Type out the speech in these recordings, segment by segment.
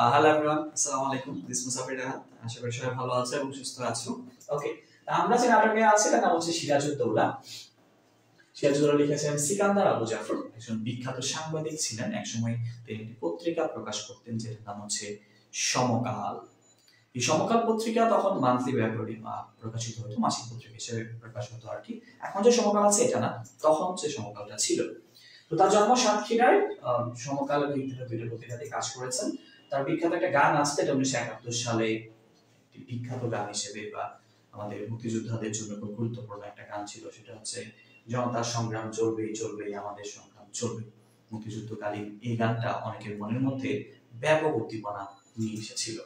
Hello everyone, আসসালামু আলাইকুম। This মুসাফির রাহাত। আশা করি সবাই ভালো আছো এবং সুস্থ আছো। ওকে, আমরা যে নাটকে আছি তার নাম হচ্ছে সিরাজউদ্দৌলা। সিরাজউদ্দৌলা লিখেছেন সিকান্দার আবু জাফর, একজন বিখ্যাত সাংবাদিক ছিলেন। একসময় তিনি একটি পত্রিকা প্রকাশ করতেন যেটার নাম হচ্ছে সমকাল। এই সমকাল পত্রিকা তখন মান্থলি ব্যাপারে প্রকাশিত হতো, মাসিক পত্রিকা হিসেবে প্রকাশ হতো আর কি। এখন যে সমকাল আছে এটা না, তখন যে সমকালটা ছিল। তো তার জন্ম সাতক্ষীরায়। সমকালের ভিত্তিতে দুইটা পত্রিকাতে কাজ করেছেন। তার বিখ্যাত একটা গান আছে, এটা 1971 সালে একটি বিখ্যাত গান হিসেবে বা আমাদের মুক্তিযোদ্ধাদের জন্য খুব গুরুত্বপূর্ণ একটা গান ছিল। সেটা হচ্ছে জনতার সংগ্রাম চলবেই চলবেই, আমাদের সংগ্রাম চলবে। মুক্তিযুদ্ধকালীন এই গানটা অনেকের মনের মধ্যে ব্যাপক উদ্দীপনা নিয়ে এসেছিল।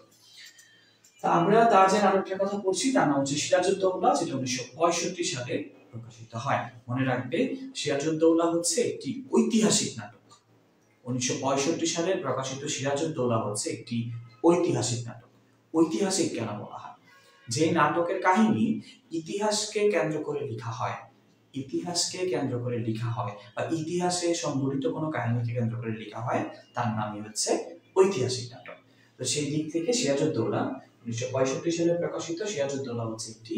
তা আমরা তার যে নাটকটার কথা বলছি তার নাম হচ্ছে সিরাজউদ্দৌলা, যেটা 1965 সালে প্রকাশিত হয়। মনে রাখবে, সিরাজউদ্দৌলা হচ্ছে একটি ঐতিহাসিক নাটক। 1965 সালে প্রকাশিত সিরাজউদ্দৌলা হচ্ছে একটি ঐতিহাসিক নাটক। ঐতিহাসিক কেন বলা হয়? যে নাটকের কাহিনী ইতিহাসকে কেন্দ্র করে লেখা হয়, ইতিহাসকে কেন্দ্র করে লেখা হয় বা ইতিহাসে সংঘটিত কোনো কাহিনীকে কেন্দ্র করে লেখা হয়, তার নামই হচ্ছে ঐতিহাসিক নাটক। তো সেই দিক থেকে সিরাজউদ্দৌলা 1965 সালে প্রকাশিত সিরাজউদ্দৌলা হচ্ছে একটি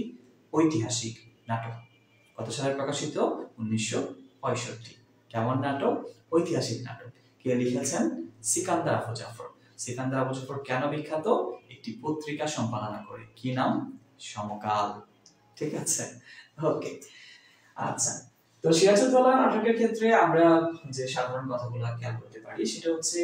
ঐতিহাসিক নাটক। কত সালে প্রকাশিত? 1965। কেমন নাটক? ঐতিহাসিক নাটক। কে লিখেছেন? সিকান্দার আবু জাফর। সিকান্দার আবু জাফর কেন বিখ্যাত? একটি পত্রিকা সম্পাদনা করে। কি নাম? সমকাল। ঠিক আছে, ওকে। আচ্ছা, তো সিরাজউদ্দৌলা নাটকের ক্ষেত্রে আমরা যে সাধারণ কথাগুলো খেয়াল করতে পারি সেটা হচ্ছে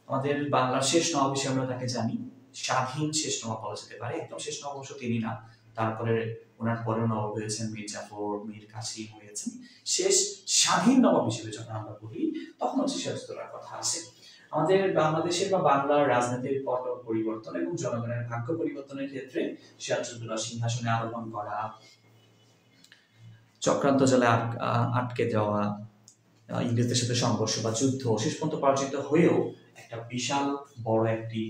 আমাদের বাংলার শেষ নবাব হিসেবে আমরা তাকে জানি। স্বাধীন শেষ নবাব বলা যেতে পারে। একদম শেষ নবাব অবশ্য তিনি না, তারপরে ওনার পরেও নবাব হয়েছেন, মীর জাফর, মীর কাসিম হয়েছেন। শেষ স্বাধীন নবাব হিসেবে যখন আমরা বলি তখন হচ্ছে সিরাজউদ্দৌলার কথা আসে। আমাদের বাংলাদেশের বা বাংলার রাজনীতির পট পরিবর্তন এবং জনগণের ভাগ্য পরিবর্তনের ক্ষেত্রে সিরাজউদ্দৌলা সিংহাসনে আরোহণ করা, চক্রান্ত জালে আটকে যাওয়া, ইংরেজদের সাথে সংঘর্ষ বা যুদ্ধ শেষ পর্যন্ত পরাজিত হয়েও একটা বিশাল বড় একটি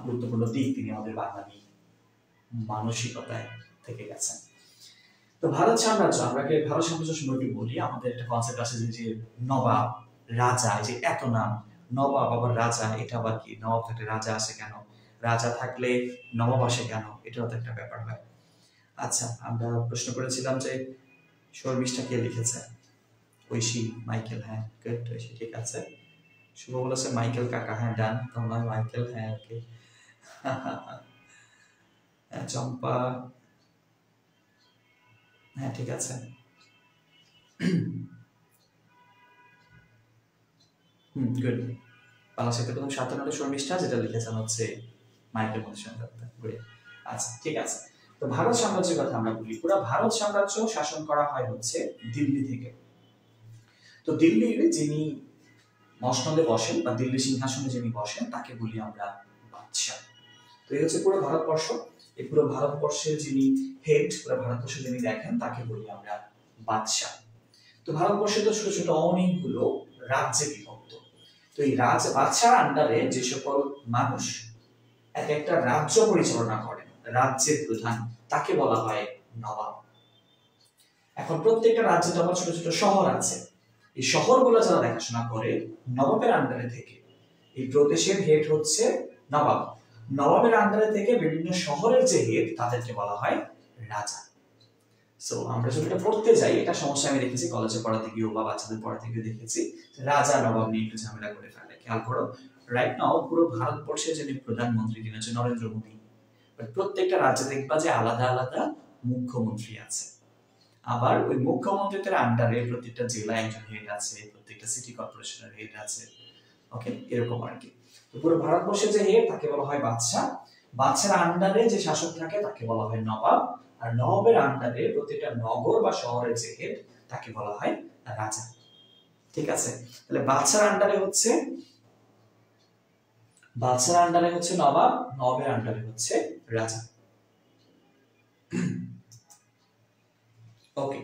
গুরুত্বপূর্ণ দিক তিনি আমাদের বাঙালি মানসিকতায় থেকে গেছেন। তো ভারত সাম্রাজ্য, আমরা ভারত সাম্রাজ্য সম্পর্কে বলি। আমাদের একটা কনসেপ্ট আছে যে নবাব, রাজা, যে এত নাম নবাব আবার রাজা, এটা আবার কি? নবাব থাকলে রাজা আসে কেন? রাজা থাকলে নবাব আসে কেন? এটাও তো একটা ব্যাপার হয়। আচ্ছা, আমরা প্রশ্ন করেছিলাম যে শর্মিষ্ঠা কে লিখেছে? ঐশী, মাইকেল। হ্যাঁ, গুড, ঐশী ঠিক আছে। শুভ বলেছে মাইকেল কাকা। হ্যাঁ, ডান। তোমরা মাইকেল। হ্যাঁ, ওকে। চম্পা, হ্যাঁ ঠিক আছে। গুড। বাংলা সাহিত্য প্রথম সাধারণ শর্মিষ্ঠা, যেটা লিখেছেন হচ্ছে মাইকেল মধুসূদন দত্ত। আচ্ছা, ঠিক আছে। তো ভারত সাম্রাজ্যের কথা আমরা বলি। পুরো ভারত সাম্রাজ্য শাসন করা হয় হচ্ছে দিল্লি থেকে। তো দিল্লির যিনি মসনদে বসেন বা দিল্লি সিংহাসনে যিনি বসেন তাকে বলি আমরা বাদশাহ। তো এই হচ্ছে পুরো ভারতবর্ষ। এই পুরো ভারতবর্ষের যিনি হেড, পুরো ভারতবর্ষ যিনি দেখেন তাকে বলি আমরা বাদশাহ। তো ভারতবর্ষে তো ছোট ছোট অনেকগুলো রাজ্যে বিভক্ত। তো এই বাদশার আন্ডারে যে সকল মানুষ এক একটা রাজ্য পরিচালনা করেন, রাজ্যের প্রধান, তাকে বলা হয় নবাব। এখন প্রত্যেকটা রাজ্যে তো আবার ছোট ছোট শহর আছে। এই শহরগুলো যারা দেখাশোনা করে নবাবের আন্ডারে থেকে, এই প্রদেশের হেড হচ্ছে নবাব। নবাবের আন্ডারে থেকে বিভিন্ন শহরের যে হেড তাদেরকে বলা হয় রাজা। সো আমরা যদি এটা পড়তে যাই, এটা সমস্যা আমি দেখেছি কলেজে পড়াতে গিয়েও বা বাচ্চাদের পড়াতে গিয়েও দেখেছি, রাজা নবাব নিয়ে একটু ঝামেলা করে ফেলে। খেয়াল করো, রাইট নাও পুরো ভারতবর্ষের যিনি প্রধানমন্ত্রী তিনি হচ্ছে নরেন্দ্র মোদী। প্রত্যেকটা রাজ্যে দেখবা যে আলাদা আলাদা মুখ্যমন্ত্রী আছে। আবার ওই মুখ্যমন্ত্রীদের আন্ডারে প্রত্যেকটা জেলায় একজন হেড আছে, প্রত্যেকটা সিটি কর্পোরেশনের হেড আছে। ওকে, এরকম আর কি। তো পুরো ভারতবর্ষের যে হেড তাকে বলা হয় বাদশাহ। বাদশার আন্ডারে যে শাসক থাকে তাকে বলা হয় নবাব। আর নবাবের আন্ডারে প্রত্যেকটা নগর বা শহরের যে হেড তাকে বলা হয় রাজা। ঠিক আছে, তাহলে বাদশার আন্ডারে হচ্ছে নবাব, নবাবের আন্ডারে হচ্ছে রাজা। ওকে,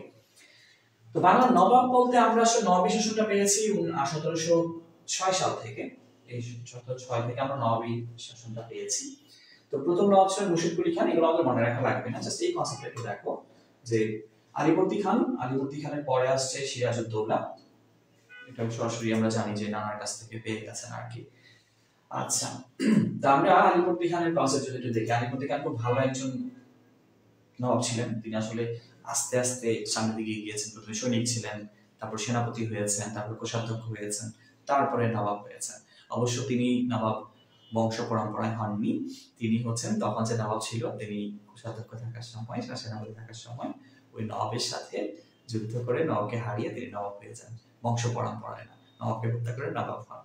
তো বাংলার নবাব বলতে আমরা আসলে নবাবী শাসনটা পেয়েছি 1706 সাল থেকে। এই 1706 থেকে আমরা নবাবী শাসনটা পেয়েছি। তো প্রথম নবাব ছিলেন মুর্শিদ কুলি খান। এগুলো আমাদের মনে রাখা লাগবে না, জাস্ট এই কনসেপ্টটা একটু দেখো যে আলীবর্দী খানের পরে আসছে সিরাজউদ্দৌলা। এটা সরাসরি আমরা জানি যে নানার কাছ থেকে পেয়ে গেছেন আর কি। আচ্ছা, তো আমরা আলিবর্দী খানের কনসেপ্ট যদি একটু দেখি, আলিবর্দী খান খুব ভালো একজন নবাব ছিলেন। তিনি আসলে আস্তে আস্তে সামনের দিকে গিয়েছেন। প্রথমে সৈনিক ছিলেন, তারপর সেনাপতি হয়েছেন, তারপর কোষাধ্যক্ষ হয়েছেন, তারপরে নবাব হয়েছেন। অবশ্য তিনি নবাব বংশ পরম্পরায় হননি। তিনি হচ্ছেন তখন যে নবাব ছিল, তিনি কোষাধ্যক্ষ থাকার সময়, সেনাপতি থাকার সময় ওই নবাবের সাথে যুদ্ধ করে নবাবকে হারিয়ে তিনি নবাব হয়ে যান, বংশ পরম্পরায় না, নবাবকে হত্যা করে নবাব হন।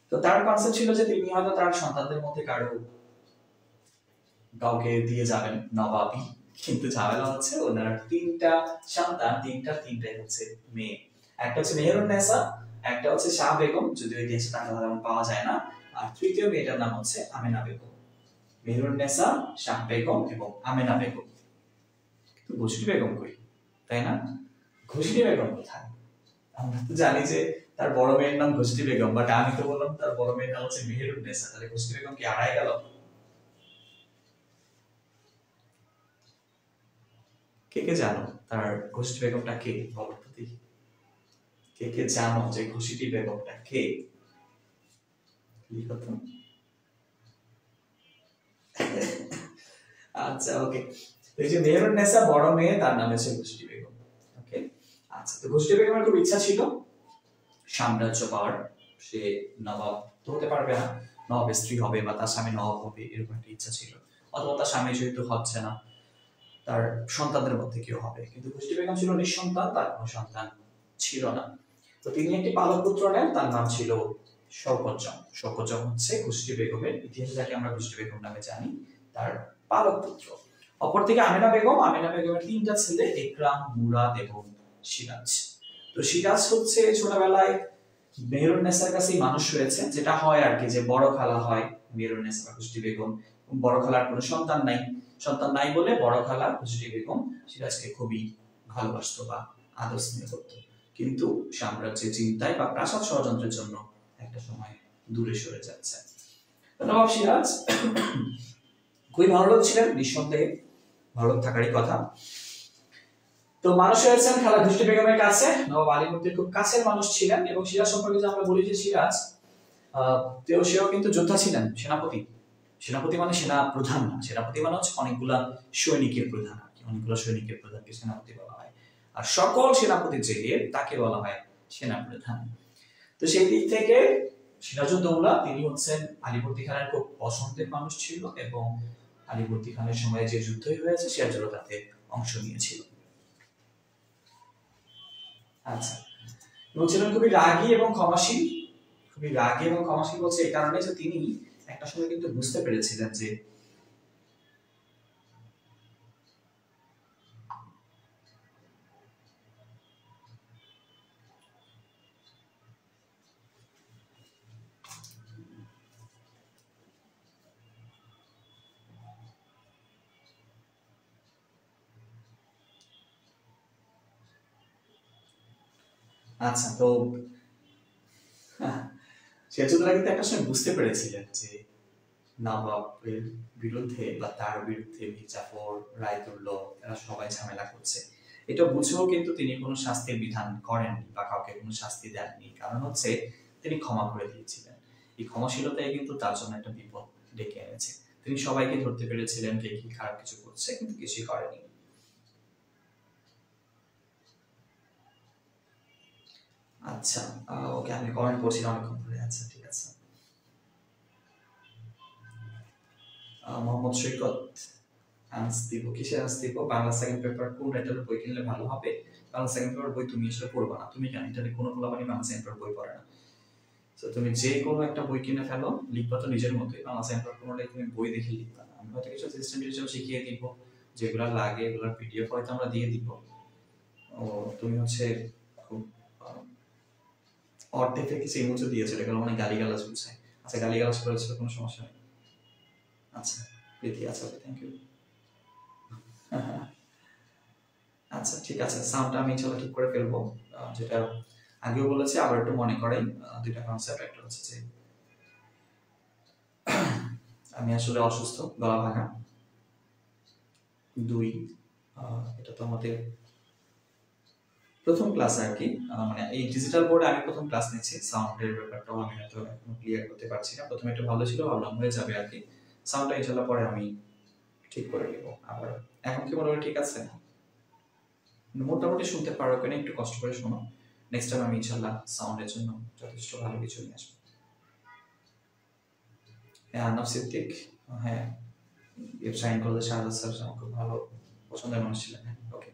তো তার কনসেপ্ট ছিল যে তিনি হয়তো তার সন্তানদের মধ্যে কাউকে দিয়ে যাবেন নবাবি, কিন্তু ঝামেলা হচ্ছে ওনার তিনটা সন্তান, তিনটাই হচ্ছে মেয়ে। একটা হচ্ছে মেহেরুন্নেসা, একটা হচ্ছে শাহ বেগম, যদিও ইতিহাসে তার কথা পাওয়া যায় না, আর তৃতীয় মেয়েটার নাম হচ্ছে আমেনা বেগম। মেহেরুন্নেসা, শাহ বেগম এবং আমেনা বেগম। কিন্তু ঘোষিনী বেগম কই, তাই না? ঘোষিনী বেগম কোথায়? আমরা তো জানি যে তার বড় মেয়ের নাম ঘোষিনী বেগম, বাট আমি তো বললাম তার বড় মেয়ের নাম হচ্ছে মেহেরুন্নেসা। তাহলে ঘোষিনী বেগম কি হারায় গেল? কে কে জানো তার ঘোষিনী বেগমটা কে? বলো তো দেখি, কে কে জানো যে ঘোষিনী বেগমটা কে? লিখো তো। আচ্ছা, ওকে। এই যে মেহেরুন্নেসা বড় মেয়ে, তার নাম হচ্ছে ঘোষিনী বেগম। ওকে, আচ্ছা। তো ঘোষিনী বেগমের খুব ইচ্ছা ছিল সাম্রাজ্য পাওয়ার। সে নবাব তো হতে পারবে না, নবাবের স্ত্রী হবে বা তার স্বামী নবাব হবে, এরকম একটা ইচ্ছা ছিল। অথবা তার স্বামী যেহেতু হচ্ছে না, তার সন্তানদের মধ্যে কেউ হবে। কিন্তু ঘোষিনী বেগম ছিল নিঃসন্তান, তার কোনো সন্তান ছিল না। তো তিনি একটি পালক পুত্র নেন, তার নাম ছিল শওকতজং। শওকতজং হচ্ছে ঘোষিনী বেগমের, ইতিহাসে যাকে আমরা ঘোষিনী বেগম নামে জানি, তার পালক পুত্র। অপরদিকে আমেনা বেগম, আমেনা বেগমের তিনটা ছেলে, ইকরাম, মুরাদ এবং সিরাজ। তো সিরাজ হচ্ছে ছোটবেলায় মেহেরুন্নেসার কাছেই মানুষ হয়েছে, যেটা হয় আর কি, যে বড় খালা হয় মেহেরুন্নেসা বা ঘোষিনী বেগম, বড় খালার কোনো সন্তান নাই বলে বড় খালা ঘোষিনী বেগম সিরাজকে খুবই ভালোবাসতো বা আদর স্নেহ করতো। কিন্তু সাম্রাজ্যের চিন্তায় বা প্রাসাদ ষড়যন্ত্রের জন্য একটা সময় দূরে সরে যাচ্ছে। নবাব সিরাজ খুবই ভালো লোক ছিলেন, নিঃসন্দেহে ভালো লোক থাকারই কথা। তো মানুষ হয়েছেন খালা ঘোষিনী বেগমের কাছে, নবাব আলীবর্দীর খুব কাছের মানুষ ছিলেন। এবং সিরাজ সম্পর্কে যে আমরা বলি যে সিরাজ সেও কিন্তু যোদ্ধা ছিলেন, সেনাপতি মানে সেনা প্রধান না, সেনাপতি মানে হচ্ছে অনেকগুলা সৈনিকের প্রধান আর কি, অনেকগুলো সৈনিকের প্রধানকে সেনাপতি বলা হয়। আর সকল সেনাপতি যে তাকে বলা হয় সেনা প্রধান। তো সেই দিক থেকে সিরাজউদ্দৌলা তিনি হচ্ছেন আলীবর্দী খানের খুব পছন্দের মানুষ ছিল, এবং আলীবর্দী খানের সময় যে যুদ্ধই হয়েছে সিরাজউদ্দৌলা তাতে অংশ নিয়েছিল। আচ্ছা, এবং ছিলেন খুবই রাগী এবং ক্ষমাশীল। খুবই রাগী এবং ক্ষমাশীল বলছে এই কারণে যে তিনি একটা সময় কিন্তু বুঝতে পেরেছিলেন যে আচ্ছা, তো সিরাজউদ্দৌলা কিন্তু একটা সময় বুঝতে পেরেছিলেন যে নবাবের বিরুদ্ধে বা তার বিরুদ্ধে মীর জাফর, রায়দুল্লাহ এরা সবাই ঝামেলা করছে। এটা বুঝেও কিন্তু তিনি কোনো শাস্তির বিধান করেননি বা কাউকে কোনো শাস্তি দেননি। কারণ হচ্ছে তিনি ক্ষমা করে দিয়েছিলেন। এই ক্ষমাশীলতাই কিন্তু তার জন্য একটা বিপদ ডেকে এনেছে। তিনি সবাইকে ধরতে পেরেছিলেন কে কি খারাপ কিছু করছে, কিন্তু কিছুই করেনি। আচ্ছা, ওকে, আমি কমেন্ট করছি অনেকক্ষণ ধরে। আচ্ছা, ঠিক আছে। মোহাম্মদ সৈকত আনস দিব, কিসের আনস দিব? বাংলা সেকেন্ড পেপার কোন রাইটারের বই কিনলে ভালো হবে? বাংলা সেকেন্ড পেপার বই তুমি আসলে পড়বা না। তুমি কেন, এটা কোনো পোলাপানি বাংলা সেকেন্ড পেপার বই পড়ে না। তো তুমি যে কোনো একটা বই কিনে ফেলো, লিখবা তো নিজের মতোই। বাংলা সেকেন্ড পেপার কোনোটাই তুমি বই দেখে লিখবা না। আমি হয়তো কিছু সিস্টেম টিস্টেম শিখিয়ে দিব, যেগুলো লাগে এগুলোর পিডিএফ হয়তো আমরা দিয়ে দিব। ও তুমি হচ্ছে খুব অর্ধেক থেকে কিছু ইমোজি দিয়েছিল, এগুলো মানে গালিগালাজ বুঝায়। আচ্ছা, গালিগালাজ করেছিল, কোনো সমস্যা নেই। আচ্ছা প্রীতি, আচ্ছা, থ্যাংক ইউ। আচ্ছা, ঠিক আছে, সাউন্ডটা আমি চলো ঠিক করে ফেলবো। যেটা আগেও বলেছি, আবার একটু মনে করাই। দুইটা কনসেপ্ট, একটা হচ্ছে যে আমি আসলে অসুস্থ, গলা ভাঙা। দুই, এটা তো আমাদের প্রথম ক্লাস আর কি, মানে এই ডিজিটাল বোর্ডে আমি প্রথম ক্লাস নিচ্ছি, সাউন্ডের ব্যাপারটাও আমি হয়তো এখনো ক্লিয়ার করতে পারছি না। প্রথমে একটু ভালো ছিল, ভাবলাম হয়ে যাবে আর কি। সাউন্ডটা ইনশাল্লাহ পরে আমি ঠিক করে নিব আবার। এখন কি মোটামুটি ঠিক আছে? মোটামুটি শুনতে পারো কিনা একটু কষ্ট করে শোনো। নেক্সট টাইম আমি ইনশাল্লাহ সাউন্ডের জন্য যথেষ্ট ভালো কিছু নিয়ে আসবো। হ্যাঁ, আর্নব সিদ্দিক, হ্যাঁ শাহিন কলেজে শাহাদাত স্যার আমার খুব ভালো পছন্দের মানুষ ছিলেন। ওকে,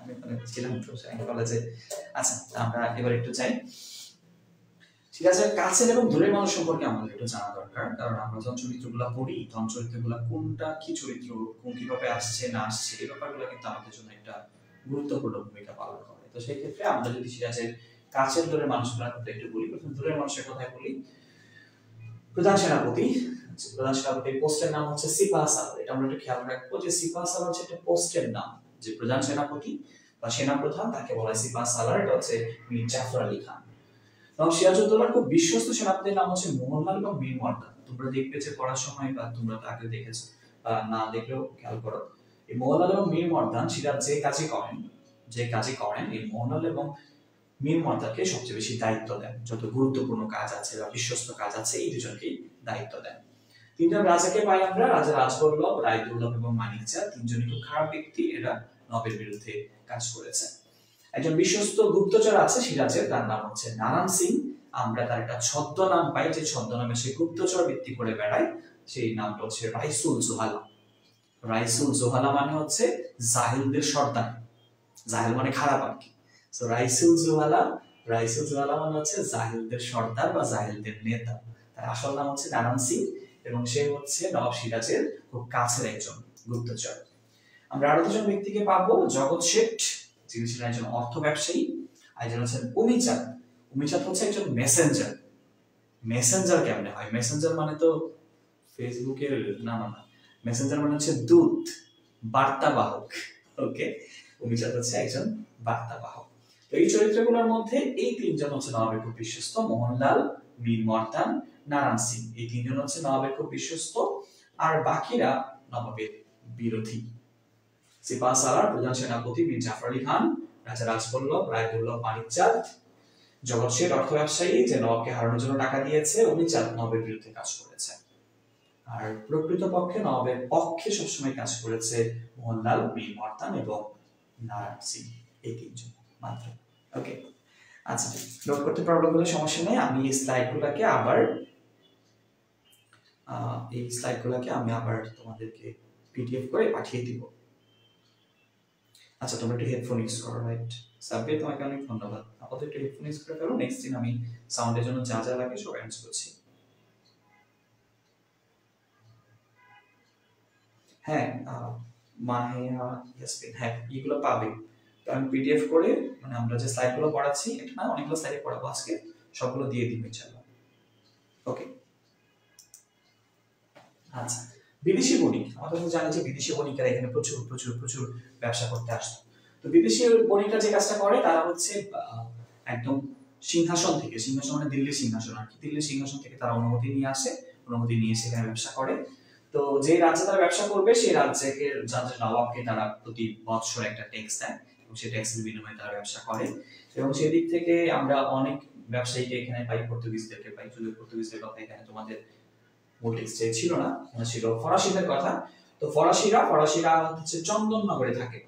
আমি ওখানে ছিলাম তো শাহিন কলেজে। আচ্ছা, আমরা এবার একটু চাই সিরাজের কাছের এবং দূরের মানুষ সম্পর্কে আমাদের একটু জানা দরকার, কারণ আমরা যখন চরিত্রগুলো পড়ি তখন চরিত্রগুলো কোনটা কি চরিত্র, কোন কিভাবে আসছে না আসছে, এই ব্যাপারগুলো কিন্তু আমাদের জন্য একটা গুরুত্বপূর্ণ ভূমিকা পালন করে। তো সেই ক্ষেত্রে আমরা যদি সিরাজের কাছের দূরের মানুষগুলোর কথা একটু বলি, প্রথমে দূরের মানুষের কথাই বলি। প্রধান সেনাপতি, প্রধান সেনাপতির পোস্টের নাম হচ্ছে সিপাহ সালার। এটা আমরা একটু খেয়াল রাখবো যে সিপাহ সালার হচ্ছে একটা পোস্টের নাম, যে প্রধান সেনাপতি বা সেনাপ্রধান তাকে বলা হয় সিপাহ সালার। এটা হচ্ছে মীর জাফর আলী খান। এবং সিরাজউদ্দৌলার খুব বিশ্বস্ত সেনাপতির নাম হচ্ছে মোহনলাল এবং মীর মর্দান। তোমরা দেখবে যে পড়ার সময়, বা তোমরা তো আগে দেখেছো বা না দেখলেও খেয়াল করো, এই মোহনলাল এবং মীর মর্দান সিরাজ যে কাজে করেন এই মোহনলাল এবং মীর মর্দানকে সবচেয়ে বেশি দায়িত্ব দেন। যত গুরুত্বপূর্ণ কাজ আছে বা বিশ্বস্ত কাজ আছে এই দুজনকেই দায়িত্ব দেন। তিনজন রাজাকে পাই আমরা, রাজা রাজবল্লভ, রায়দুল্লভ এবং মানিক চাঁদ। তিনজনই খুব খারাপ ব্যক্তি, এরা নবের বিরুদ্ধে কাজ করেছে। একজন বিশ্বস্ত গুপ্তচর আছে সিরাজের, তার নাম হচ্ছে নারায়ণ সিং। আমরা তার একটা ছদ্মনাম পাই, যে ছদ্মনামে সে গুপ্তচর বৃত্তি করে বেড়ায়, সেই নামটা হচ্ছে রাইসুল জোহালা। রাইসুল জোহালা মানে হচ্ছে জাহিলদের সর্দার, জাহিল মানে খারাপ আর কি। সো রাইসুল জোহালা মানে হচ্ছে জাহিলদের সর্দার বা জাহিলদের নেতা। তার আসল নাম হচ্ছে নারায়ণ সিং এবং সে হচ্ছে নবাব সিরাজের খুব কাছের একজন গুপ্তচর। আমরা আরো দুজন ব্যক্তিকে পাবো, জগৎ শেঠ, যিনি ছিলেন একজন অর্থ ব্যবসায়ী, আর একজন হচ্ছেন উমিচাঁদ। উমিচাঁদ হচ্ছে একজন মেসেঞ্জার। মেসেঞ্জার কেমনে হয়? মেসেঞ্জার মানে তো ফেসবুকের না, মেসেঞ্জার মানে হচ্ছে দূত, বার্তাবাহক। ওকে, উমিচাঁদ হচ্ছে একজন বার্তাবাহক। তো এই চরিত্রগুলোর মধ্যে এই তিনজন হচ্ছে নবাবের খুব বিশ্বস্ত, মোহনলাল, মীর মর্দান, নারায়ণ সিং। এই তিনজন হচ্ছে নবাবের খুব বিশ্বস্ত, আর বাকিরা নবাবের বিরোধী। সিপাহ সালার, প্রধান সেনাপতি মীর জাফর আলী খান, রাজা রাজবল্লভ, রায়দুল্লভ, মানিক চাঁদ, জগৎ শেঠ অর্থ ব্যবসায়ী যে নবাবকে হারানোর জন্য টাকা দিয়েছে, উমিচাঁদ নবাবের বিরুদ্ধে কাজ করেছে। আর প্রকৃতপক্ষে নবাবের পক্ষে সবসময় কাজ করেছে মোহনলাল, মীর মর্দান এবং নারায়ণ সিং, এই তিনজন মাত্র। ওকে, আচ্ছা, নোট করতে পারবো বলে সমস্যা নেই। আমি এই স্লাইডগুলোকে আবার তোমাদেরকে পিডিএফ করে পাঠিয়ে দিব। আচ্ছা, তোমরা একটু হেডফোন ইউজ করো, রাইট? সাব্বির, তোমাকে অনেক ধন্যবাদ। আপাতত একটু হেডফোন ইউজ করে ফেলো, নেক্সট দিন আমি সাউন্ডের জন্য যা যা লাগে সব অ্যারেঞ্জ করছি। হ্যাঁ, মাহিয়া, ইয়াসমিন, হ্যাঁ এগুলো পাবে। তো আমি পিডিএফ করে, মানে আমরা যে স্লাইডগুলো পড়াচ্ছি, এটা না অনেকগুলো স্লাইড পড়াবো আজকে, সবগুলো দিয়ে দিব ইনশাআল্লাহ। ওকে, আচ্ছা, বিদেশি বণিক, আমরা তো জানি যে বিদেশি বণিকরা এখানে প্রচুর প্রচুর প্রচুর ব্যবসা করতে আসতো। তো বিদেশি বণিকরা যে কাজটা করে, তারা হচ্ছে একদম সিংহাসন থেকে, সিংহাসন মানে দিল্লির সিংহাসন আর কি, দিল্লির সিংহাসন থেকে তারা অনুমতি নিয়ে আসে, অনুমতি নিয়ে সেখানে ব্যবসা করে। তো যে রাজ্যে তারা ব্যবসা করবে, সেই রাজ্যের নবাবকে তারা প্রতি বছর একটা ট্যাক্স দেয় এবং সেই ট্যাক্সের বিনিময়ে তারা ব্যবসা করে। এবং সেই দিক থেকে আমরা অনেক ব্যবসায়ীকে এখানে পাই, পর্তুগিজদেরকে পাই। যদি পর্তুগিজদের কথা এখানে তোমাদের মূল টেক্সটে ছিল না, ছিল ফরাসিদের কথা। তো ফরাসিরা হচ্ছে চন্দননগরে থাকে।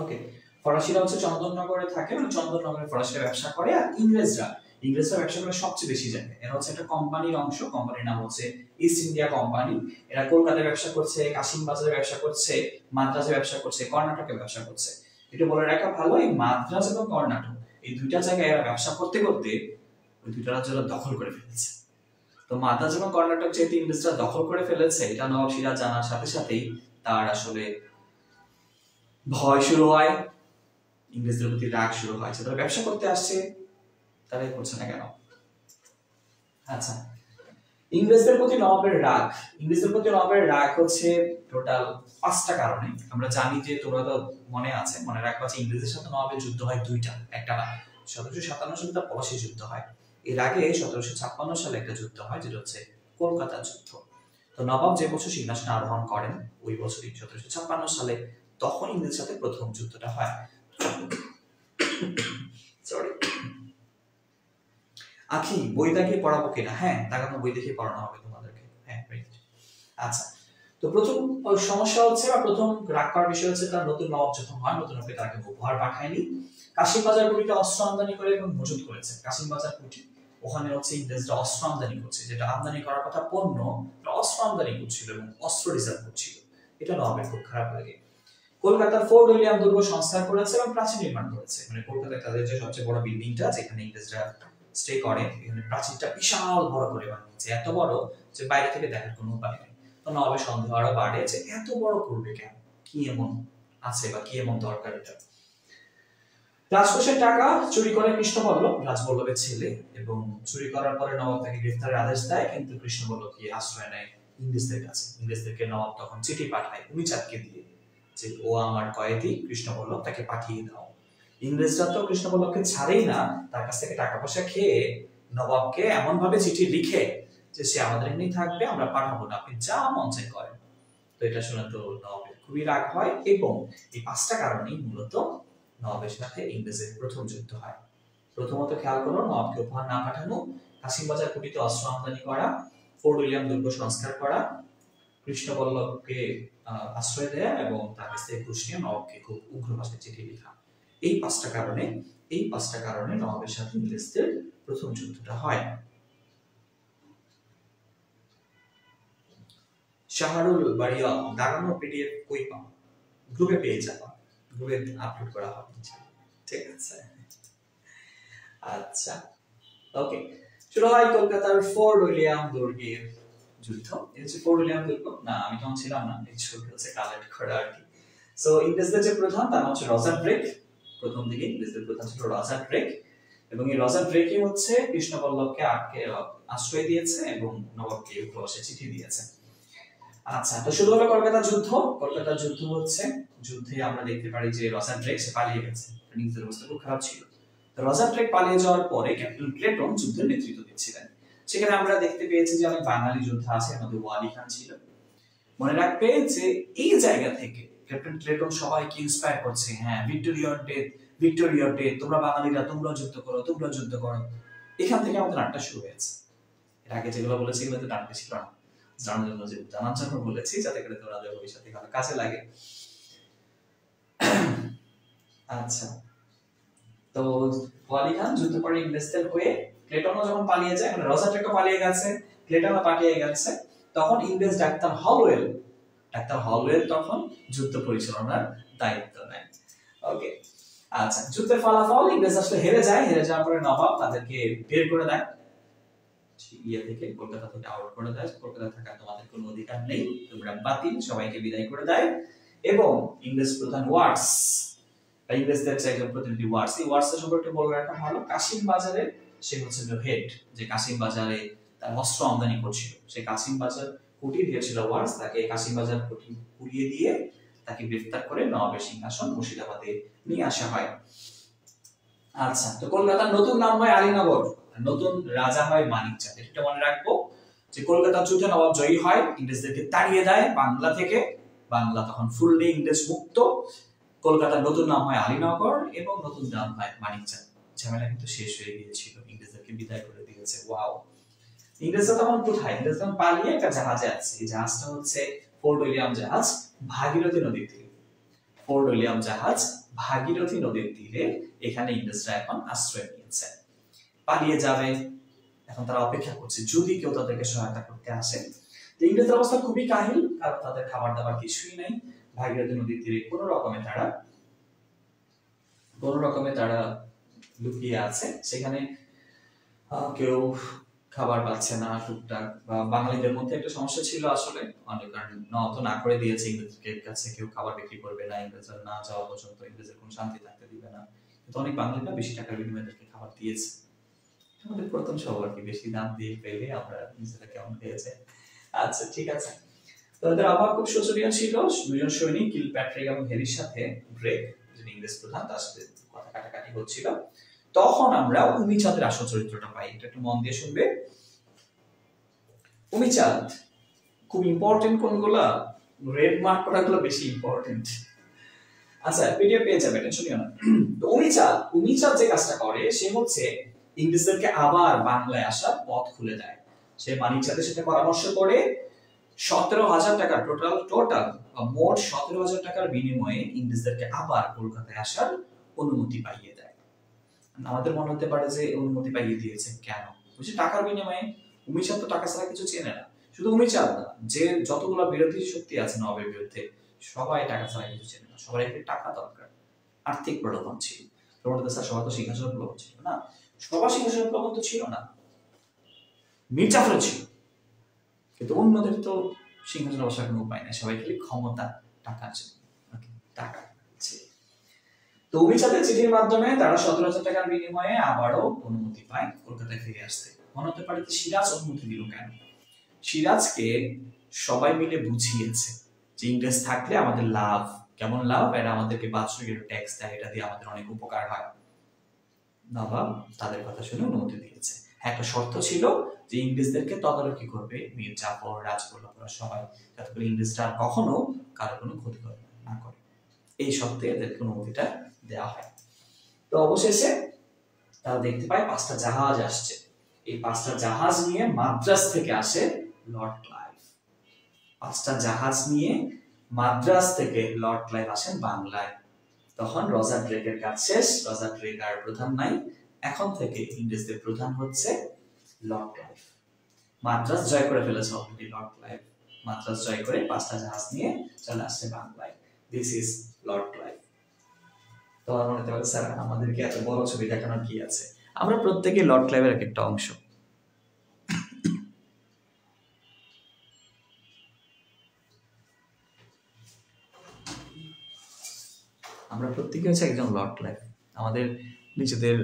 ওকে, ফরাসিরা হচ্ছে চন্দননগরে থাকে, মানে চন্দননগরে ফরাসিরা ব্যবসা করে। আর ইংরেজরা ব্যবসা করে সবচেয়ে বেশি জায়গায়। এরা হচ্ছে একটা কোম্পানির অংশ, কোম্পানির নাম হচ্ছে ইস্ট ইন্ডিয়া কোম্পানি। এরা কলকাতায় ব্যবসা করছে, কাশিম বাজারে ব্যবসা করছে, মাদ্রাজে ব্যবসা করছে, কর্ণাটকে ব্যবসা করছে। এটা বলে রাখা ভালো, এই মাদ্রাজ এবং কর্ণাটক এই দুইটা জায়গায় এরা ব্যবসা করতে করতে ওই দুইটা রাজ্য দখল করে ফেলেছে। তো মাদ্রাজ এবং কর্ণাটক যেহেতু ইংরেজরা দখল করে ফেলেছে, এটা নবাব সিরাজ জানার সাথে সাথেই তার আসলে ভয় শুরু হয়, ইংরেজদের প্রতি রাগ শুরু হয়। তারা ব্যবসা করতে আসছে, তারাই করছে না কেন? আচ্ছা, ইংরেজদের প্রতি নবাবের রাগ হচ্ছে টোটাল 5টা কারণে। আমরা জানি যে, তোমরা তো মনে রাখবা যে ইংরেজদের সাথে নবাবের যুদ্ধ হয় 2টা, একটা না। 1757 সালে তার পলাশী যুদ্ধ হয়। এর আগে 1756 সালে একটা যুদ্ধ হয়, যেটা হচ্ছে কলকাতা যুদ্ধ। তো নবাব যে বছর সিংহাসনে আরোহণ করেন ওই বছরই 1756 সালে, তখন ইংরেজের সাথে প্রথম যুদ্ধটা হয়। সরি, আখি বইটা কি পড়াবো কিনা? হ্যাঁ, তাকানো বই দেখে পড়ানো হবে তোমাদেরকে। হ্যাঁ, আচ্ছা। তো প্রথম সমস্যা হচ্ছে বা প্রথম রাগ করার বিষয় হচ্ছে তার নতুন নবাব যখন হয়, নতুন নবাবকে তাকে উপহার পাঠায়নি। কাশিম বাজার কুটিতে অস্ত্র আমদানি করে এবং মজুত করেছে। কাশিম বাজার কুটি ওখানে হচ্ছে ইংরেজরা অস্ত্র আমদানি করছে, যেটা আমদানি করার কথা পণ্য, অস্ত্র আমদানি করছিল এবং অস্ত্র রিজার্ভ করছিল। এটা নবাবের খুব খারাপ লাগে। কলকাতার ফোর্ট উইলিয়াম দুর্গ সংস্কার করেছে এবং প্রাচীর নির্মাণ করেছে। মানে কলকাতায় তাদের যে সবচেয়ে বড় বিল্ডিংটা যেখানে ইংরেজরা স্টে করে, এখানে প্রাচীরটা বিশাল বড় করে বানিয়েছে, এত বড় যে বাইরে থেকে দেখার কোনো উপায় নেই। তো নবাবের সন্দেহ আরো বাড়ে যে এত বড় করবে কেন, কি এমন আছে বা কি এমন দরকার এটা। রাজকোষের টাকা চুরি করে কৃষ্ণবল্লভ, রাজবল্লভের ছেলে, এবং চুরি করার পরে নবাব তাকে গ্রেফতারের আদেশ দেয়, কিন্তু কৃষ্ণবল্লভকে আশ্রয় নেয় ইংরেজদের কাছে। ইংরেজদেরকে নবাব তখন চিঠি পাঠায় উমিচাঁদকে দিয়ে যে ও আমার কয়েদি কৃষ্ণবল্লভ, তাকে পাঠিয়ে দাও। ইংরেজরা তো কৃষ্ণবল্লভকে ছাড়েই না, তার কাছ থেকে টাকা পয়সা খেয়ে নবাবকে এমন ভাবে চিঠি লিখে যে সে আমাদের এমনি থাকবে, আমরা পাঠাবো না, আপনি যা মন চাই করেন। তো এটা শুনে তো নবাবের খুবই রাগ হয়, এবং এই 5টা কারণেই মূলত নবাবের সাথে ইংরেজের প্রথম যুদ্ধ হয়। প্রথমত খেয়াল করো, নবাবকে উপহার না পাঠানো, কাশিম বাজার কুটিতে অস্ত্র আমদানি করা, ফোর্ট উইলিয়াম দুর্গ সংস্কার করা, কৃষ্ণবল্লভকে আশ্রয় দেয়া এবং তার কাছ থেকে ঘুষ নিয়ে নবাবকে খুব উগ্র ভাষায় চিঠি লেখা। এই 5টা কারণে নবাবের সাথে ইংরেজদের প্রথম যুদ্ধটা হয়। শাহরুল বাড়িয়া দাঁড়ানো পিডিএফ কই পাও? গ্রুপে পেয়ে যাবা, গ্রুপে আপলোড করা হবে, ঠিক আছে। আচ্ছা, ওকে। শুরু হয় কলকাতার ফোর্ট উইলিয়াম দুর্গের যুদ্ধ। এটা হচ্ছে ফোর্ট উইলিয়াম দুর্গ, না আমি তখন ছিলাম না, এই ছবি হচ্ছে কালেক্ট করা আর কি। সো ইংরেজদের যে প্রধান তার নাম হচ্ছে রজার ড্রেক। প্রথম দিকে ইংরেজদের প্রধান ছিল রজার ড্রেক, এবং এই রজার ড্রেকই হচ্ছে কৃষ্ণবল্লভকে আশ্রয় দিয়েছে এবং নবাবকে উপহাসে চিঠি দিয়েছে। আচ্ছা, তো শুরু হলো কলকাতার যুদ্ধ। কলকাতার যুদ্ধ হচ্ছে, যুদ্ধে আমরা দেখতে পারি যে রজার ড্রেক সে পালিয়ে গেছে, নিজের অবস্থা খুব খারাপ ছিল। তো রজার ড্রেক পালিয়ে যাওয়ার পরে ক্যাপ্টেন ক্লেটন যুদ্ধের নেতৃত্ব দিচ্ছিলেন। সেখানে আমরা দেখতে পেয়েছি যে অনেক বাঙালি যোদ্ধা আছে, এর মধ্যে ওয়ালি খান ছিল। মনে রাখবে যে এই জায়গা থেকে ক্যাপ্টেন ক্লেটন সবাইকে ইন্সপায়ার করছে, হ্যাঁ ভিক্টোরিয়ার ডেথ, ভিক্টোরিয়ার ডেথ, তোমরা বাঙালিরা তোমরা যুদ্ধ করো, তোমরা যুদ্ধ করো। এখান থেকে আমাদের নাটকটা শুরু হয়েছে। এর আগে যেগুলো বলেছি এগুলো তো নাটক ছিল না, জানার জন্য বলেছি যাতে করে তোমাদের ভবিষ্যতে ভালো কাজে লাগে। আচ্ছা, তো ওয়ালি খান যুদ্ধ করে ইংরেজদের হয়ে, ক্লেটনও যখন পালিয়ে যায়, মানে রজার ড্রেকও পালিয়ে গেছে, ক্লেটনও পালিয়ে গেছে, তখন ইংরেজ ডাক্তার হলওয়েল তখন যুদ্ধ পরিচালনার দায়িত্ব নেয়। ওকে, আচ্ছা, যুদ্ধের ফলাফল ইংরেজ আসলে হেরে যায়। হেরে যাওয়ার পরে নবাব তাদেরকে বের করে দেয় ইয়ে থেকে, কলকাতা থেকে আউট করে দেয়। কলকাতা থাকার তোমাদের কোনো অধিকার নেই, তোমরা বাতিল, সবাইকে বিদায় করে দেয়। এবং ইংরেজ প্রধান ওয়াটস, ইংরেজদের যে একজন প্রতিনিধি ওয়াটস, এই ওয়াটসের সম্পর্কে বলে রাখা ভালো, কাশিম বাজারে সে হচ্ছে হেড, যে কাশিম বাজারে তার অস্ত্র আমদানি করছিল, সেই কাশিম বাজার কুটি দিয়েছিল ওয়াটস, তাকে কাশিম বাজার কুটি পুড়িয়ে দিয়ে তাকে গ্রেফতার করে নবাবের সিংহাসন মুর্শিদাবাদে নিয়ে আসা হয়। আচ্ছা, তো কলকাতার নতুন নাম হয় আলীনগর, নতুন রাজা হয় মানিকচাঁদ। এটা মনে রাখবো যে কলকাতার যুদ্ধে নবাব জয়ী হয়, ইংরেজদেরকে তাড়িয়ে দেয় বাংলা থেকে, বাংলা তখন ফুললি ইংরেজ মুক্ত। কলকাতার নতুন নাম হয় আলীনগর এবং নতুন নাম হয় মানিকচাঁদ। ঝামেলা কিন্তু শেষ হয়ে গিয়েছিল, ইংরেজদেরকে বিদায় করে দিয়েছে। ওয়াও, ইংরেজরা তখন কোথায়? ইংরেজরা তখন পালিয়ে একটা জাহাজে আছে, এই জাহাজটা হচ্ছে ফোর্ট উইলিয়াম জাহাজ, ভাগীরথী নদীর তীরে। ফোর্ট উইলিয়াম জাহাজ ভাগীরথী নদীর তীরে, এখানে ইংরেজরা এখন আশ্রয় নিয়েছে, পালিয়ে যাবে। এখন তারা অপেক্ষা করছে যদি কেউ তাদেরকে সহায়তা করতে আসে। ইংরেজদের অবস্থা খুবই কাহিল, কারণ তাদের খাবার দাবার কিছুই নেই। ভাগীরথী নদীর তীরে কোনো রকমে তারা লুকিয়ে আছে, সেখানে কেউ খাবার পাচ্ছে না টুকটাক। বা বাঙালিদের মধ্যে একটা সমস্যা ছিল আসলে, অনেক নবাব তো না করে দিয়েছে ইংরেজদের কাছে কেউ খাবার বিক্রি করবে না, ইংরেজরা না যাওয়া পর্যন্ত ইংরেজের কোনো শান্তি থাকতে দিবে না। কিন্তু অনেক বাঙালিরা বেশি টাকার বিনিময়ে খাবার দিয়েছে। আমাদের প্রথম সব আর কি, বেশি দাম দিয়ে পেলে আমরা নিজেরা কেমন পেয়েছে। আচ্ছা, ঠিক আছে। তো তাদের অভাব খুব শোচনীয় ছিল। দুজন সৈনিক কিলপ্যাট্রিক এবং হেরির সাথে ড্রেক, যিনি ইংরেজ প্রধান, তার সাথে কথা কাটাকাটি হচ্ছিল। তখন আমরা উমিচাঁদের আসল চরিত্রটা পাই, এটা একটু মন দিয়ে শুনবে। উমিচাঁদ খুব ইম্পর্টেন্ট কোনগুলা, রেড মার্ক করাগুলো বেশি ইম্পর্টেন্ট। আচ্ছা পিডিএফ পেয়ে যাবে, টেনশন নিও না। তো উমিচাঁদ যে কাজটা করে সে হচ্ছে ইংরেজদেরকে আবার বাংলায় আসার পথ খুলে দেয়। সে মানিক চাঁদের সাথে পরামর্শ করে 17,000 টাকা টোটাল মোট 17,000 টাকার বিনিময়ে ইংরেজদেরকে আবার কলকাতায় আসার অনুমতি পাইয়ে দেয়। আমাদের মনে হতে পারে যে অনুমতি পাইয়ে দিয়েছে কেন, বুঝছি টাকার বিনিময়ে। উমিচাঁদ তো টাকা ছাড়া কিছু চেনে না, শুধু উমিচাঁদ না, যে যতগুলো বিরোধী শক্তি আছে নবাবের বিরুদ্ধে সবাই টাকা ছাড়া কিছু চেনে না, সবাই টাকা দরকার, আর্থিক প্রলোভন ছিল। তোমাদের স্যার সবাই তো সিংহাসনের প্রলোভন ছিল না, সবার সিংহাসনের প্রলোভন তো ছিল না, মীর জাফরের ছিল, কিন্তু অন্যদের তো সিংহাসনে বসার কোনো উপায় নাই, সবাই খালি ক্ষমতা, টাকা ছিল, টাকা ছিল। তো উমিচাঁদের চিঠির মাধ্যমে তারা 17,000 টাকার বিনিময়ে আবারও অনুমতি পায় কলকাতায় ফিরে আসতে। মনে হতে পারে যে সিরাজ অনুমতি দিল কেন? সিরাজকে সবাই মিলে বুঝিয়েছে যে ইংরেজ থাকলে আমাদের লাভ, কেমন লাভ, এরা আমাদেরকে বাৎসরিক ট্যাক্স দেয়, এটা দিয়ে আমাদের অনেক উপকার হয়। নবাব তাদের কথা শুনে অনুমতি দিয়েছে। একটা শর্ত ছিল যে ইংরেজদেরকে তদারকি করবে মীর জাফর, রাজগোল্লাপরা সবাই, যাতে করে ইংরেজরা কখনো কারো কোনো ক্ষতি না করে। এই শর্তে এদেরকে অনুমতিটা দেওয়া হয়। তো অবশেষে তারা দেখতে পায় 5টা জাহাজ আসছে। এই 5টা জাহাজ নিয়ে মাদ্রাজ থেকে আসে লর্ড ক্লাইভ। 5টা জাহাজ নিয়ে মাদ্রাজ থেকে লর্ড ক্লাইভ আসেন বাংলায়। তখন রজার ড্রেকের কাজ শেষ, রজার ড্রেক আর প্রধান নাই, এখন থেকে ইংরেজদের প্রধান হচ্ছে লর্ড ক্লাইভ। মাদ্রাজ জয় করে ফেলেছে অলরেডি লর্ড ক্লাইভ, মাদ্রাজ জয় করে 5টা জাহাজ নিয়ে চলে আসছে বাংলায়। This is Lord Clive. তো আমার মনে হতে স্যার আমাদেরকে এত বড় ছবি দেখানোর কি আছে? আমরা প্রত্যেকে লর্ড ক্লাইভের একটা অংশ। আমরা প্রত্যেকে হচ্ছে একজন লর্ড ক্লাইভ। আমাদের নিজেদের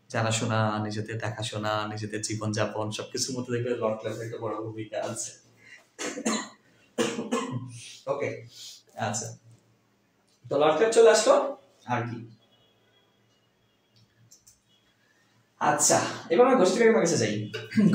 জানাশোনা, নিজেদের দেখাশোনা, নিজেদের জীবনযাপন সবকিছুর মধ্যে দেখবে লর্ড ক্লাইভের একটা বড় ভূমিকা আছে। ওকে, আচ্ছা, তো লর্ড ক্লাইভ চলে আসলো। আর কি, আচ্ছা এবার আমরা ঘোষটি বেগমের কাছে যাই।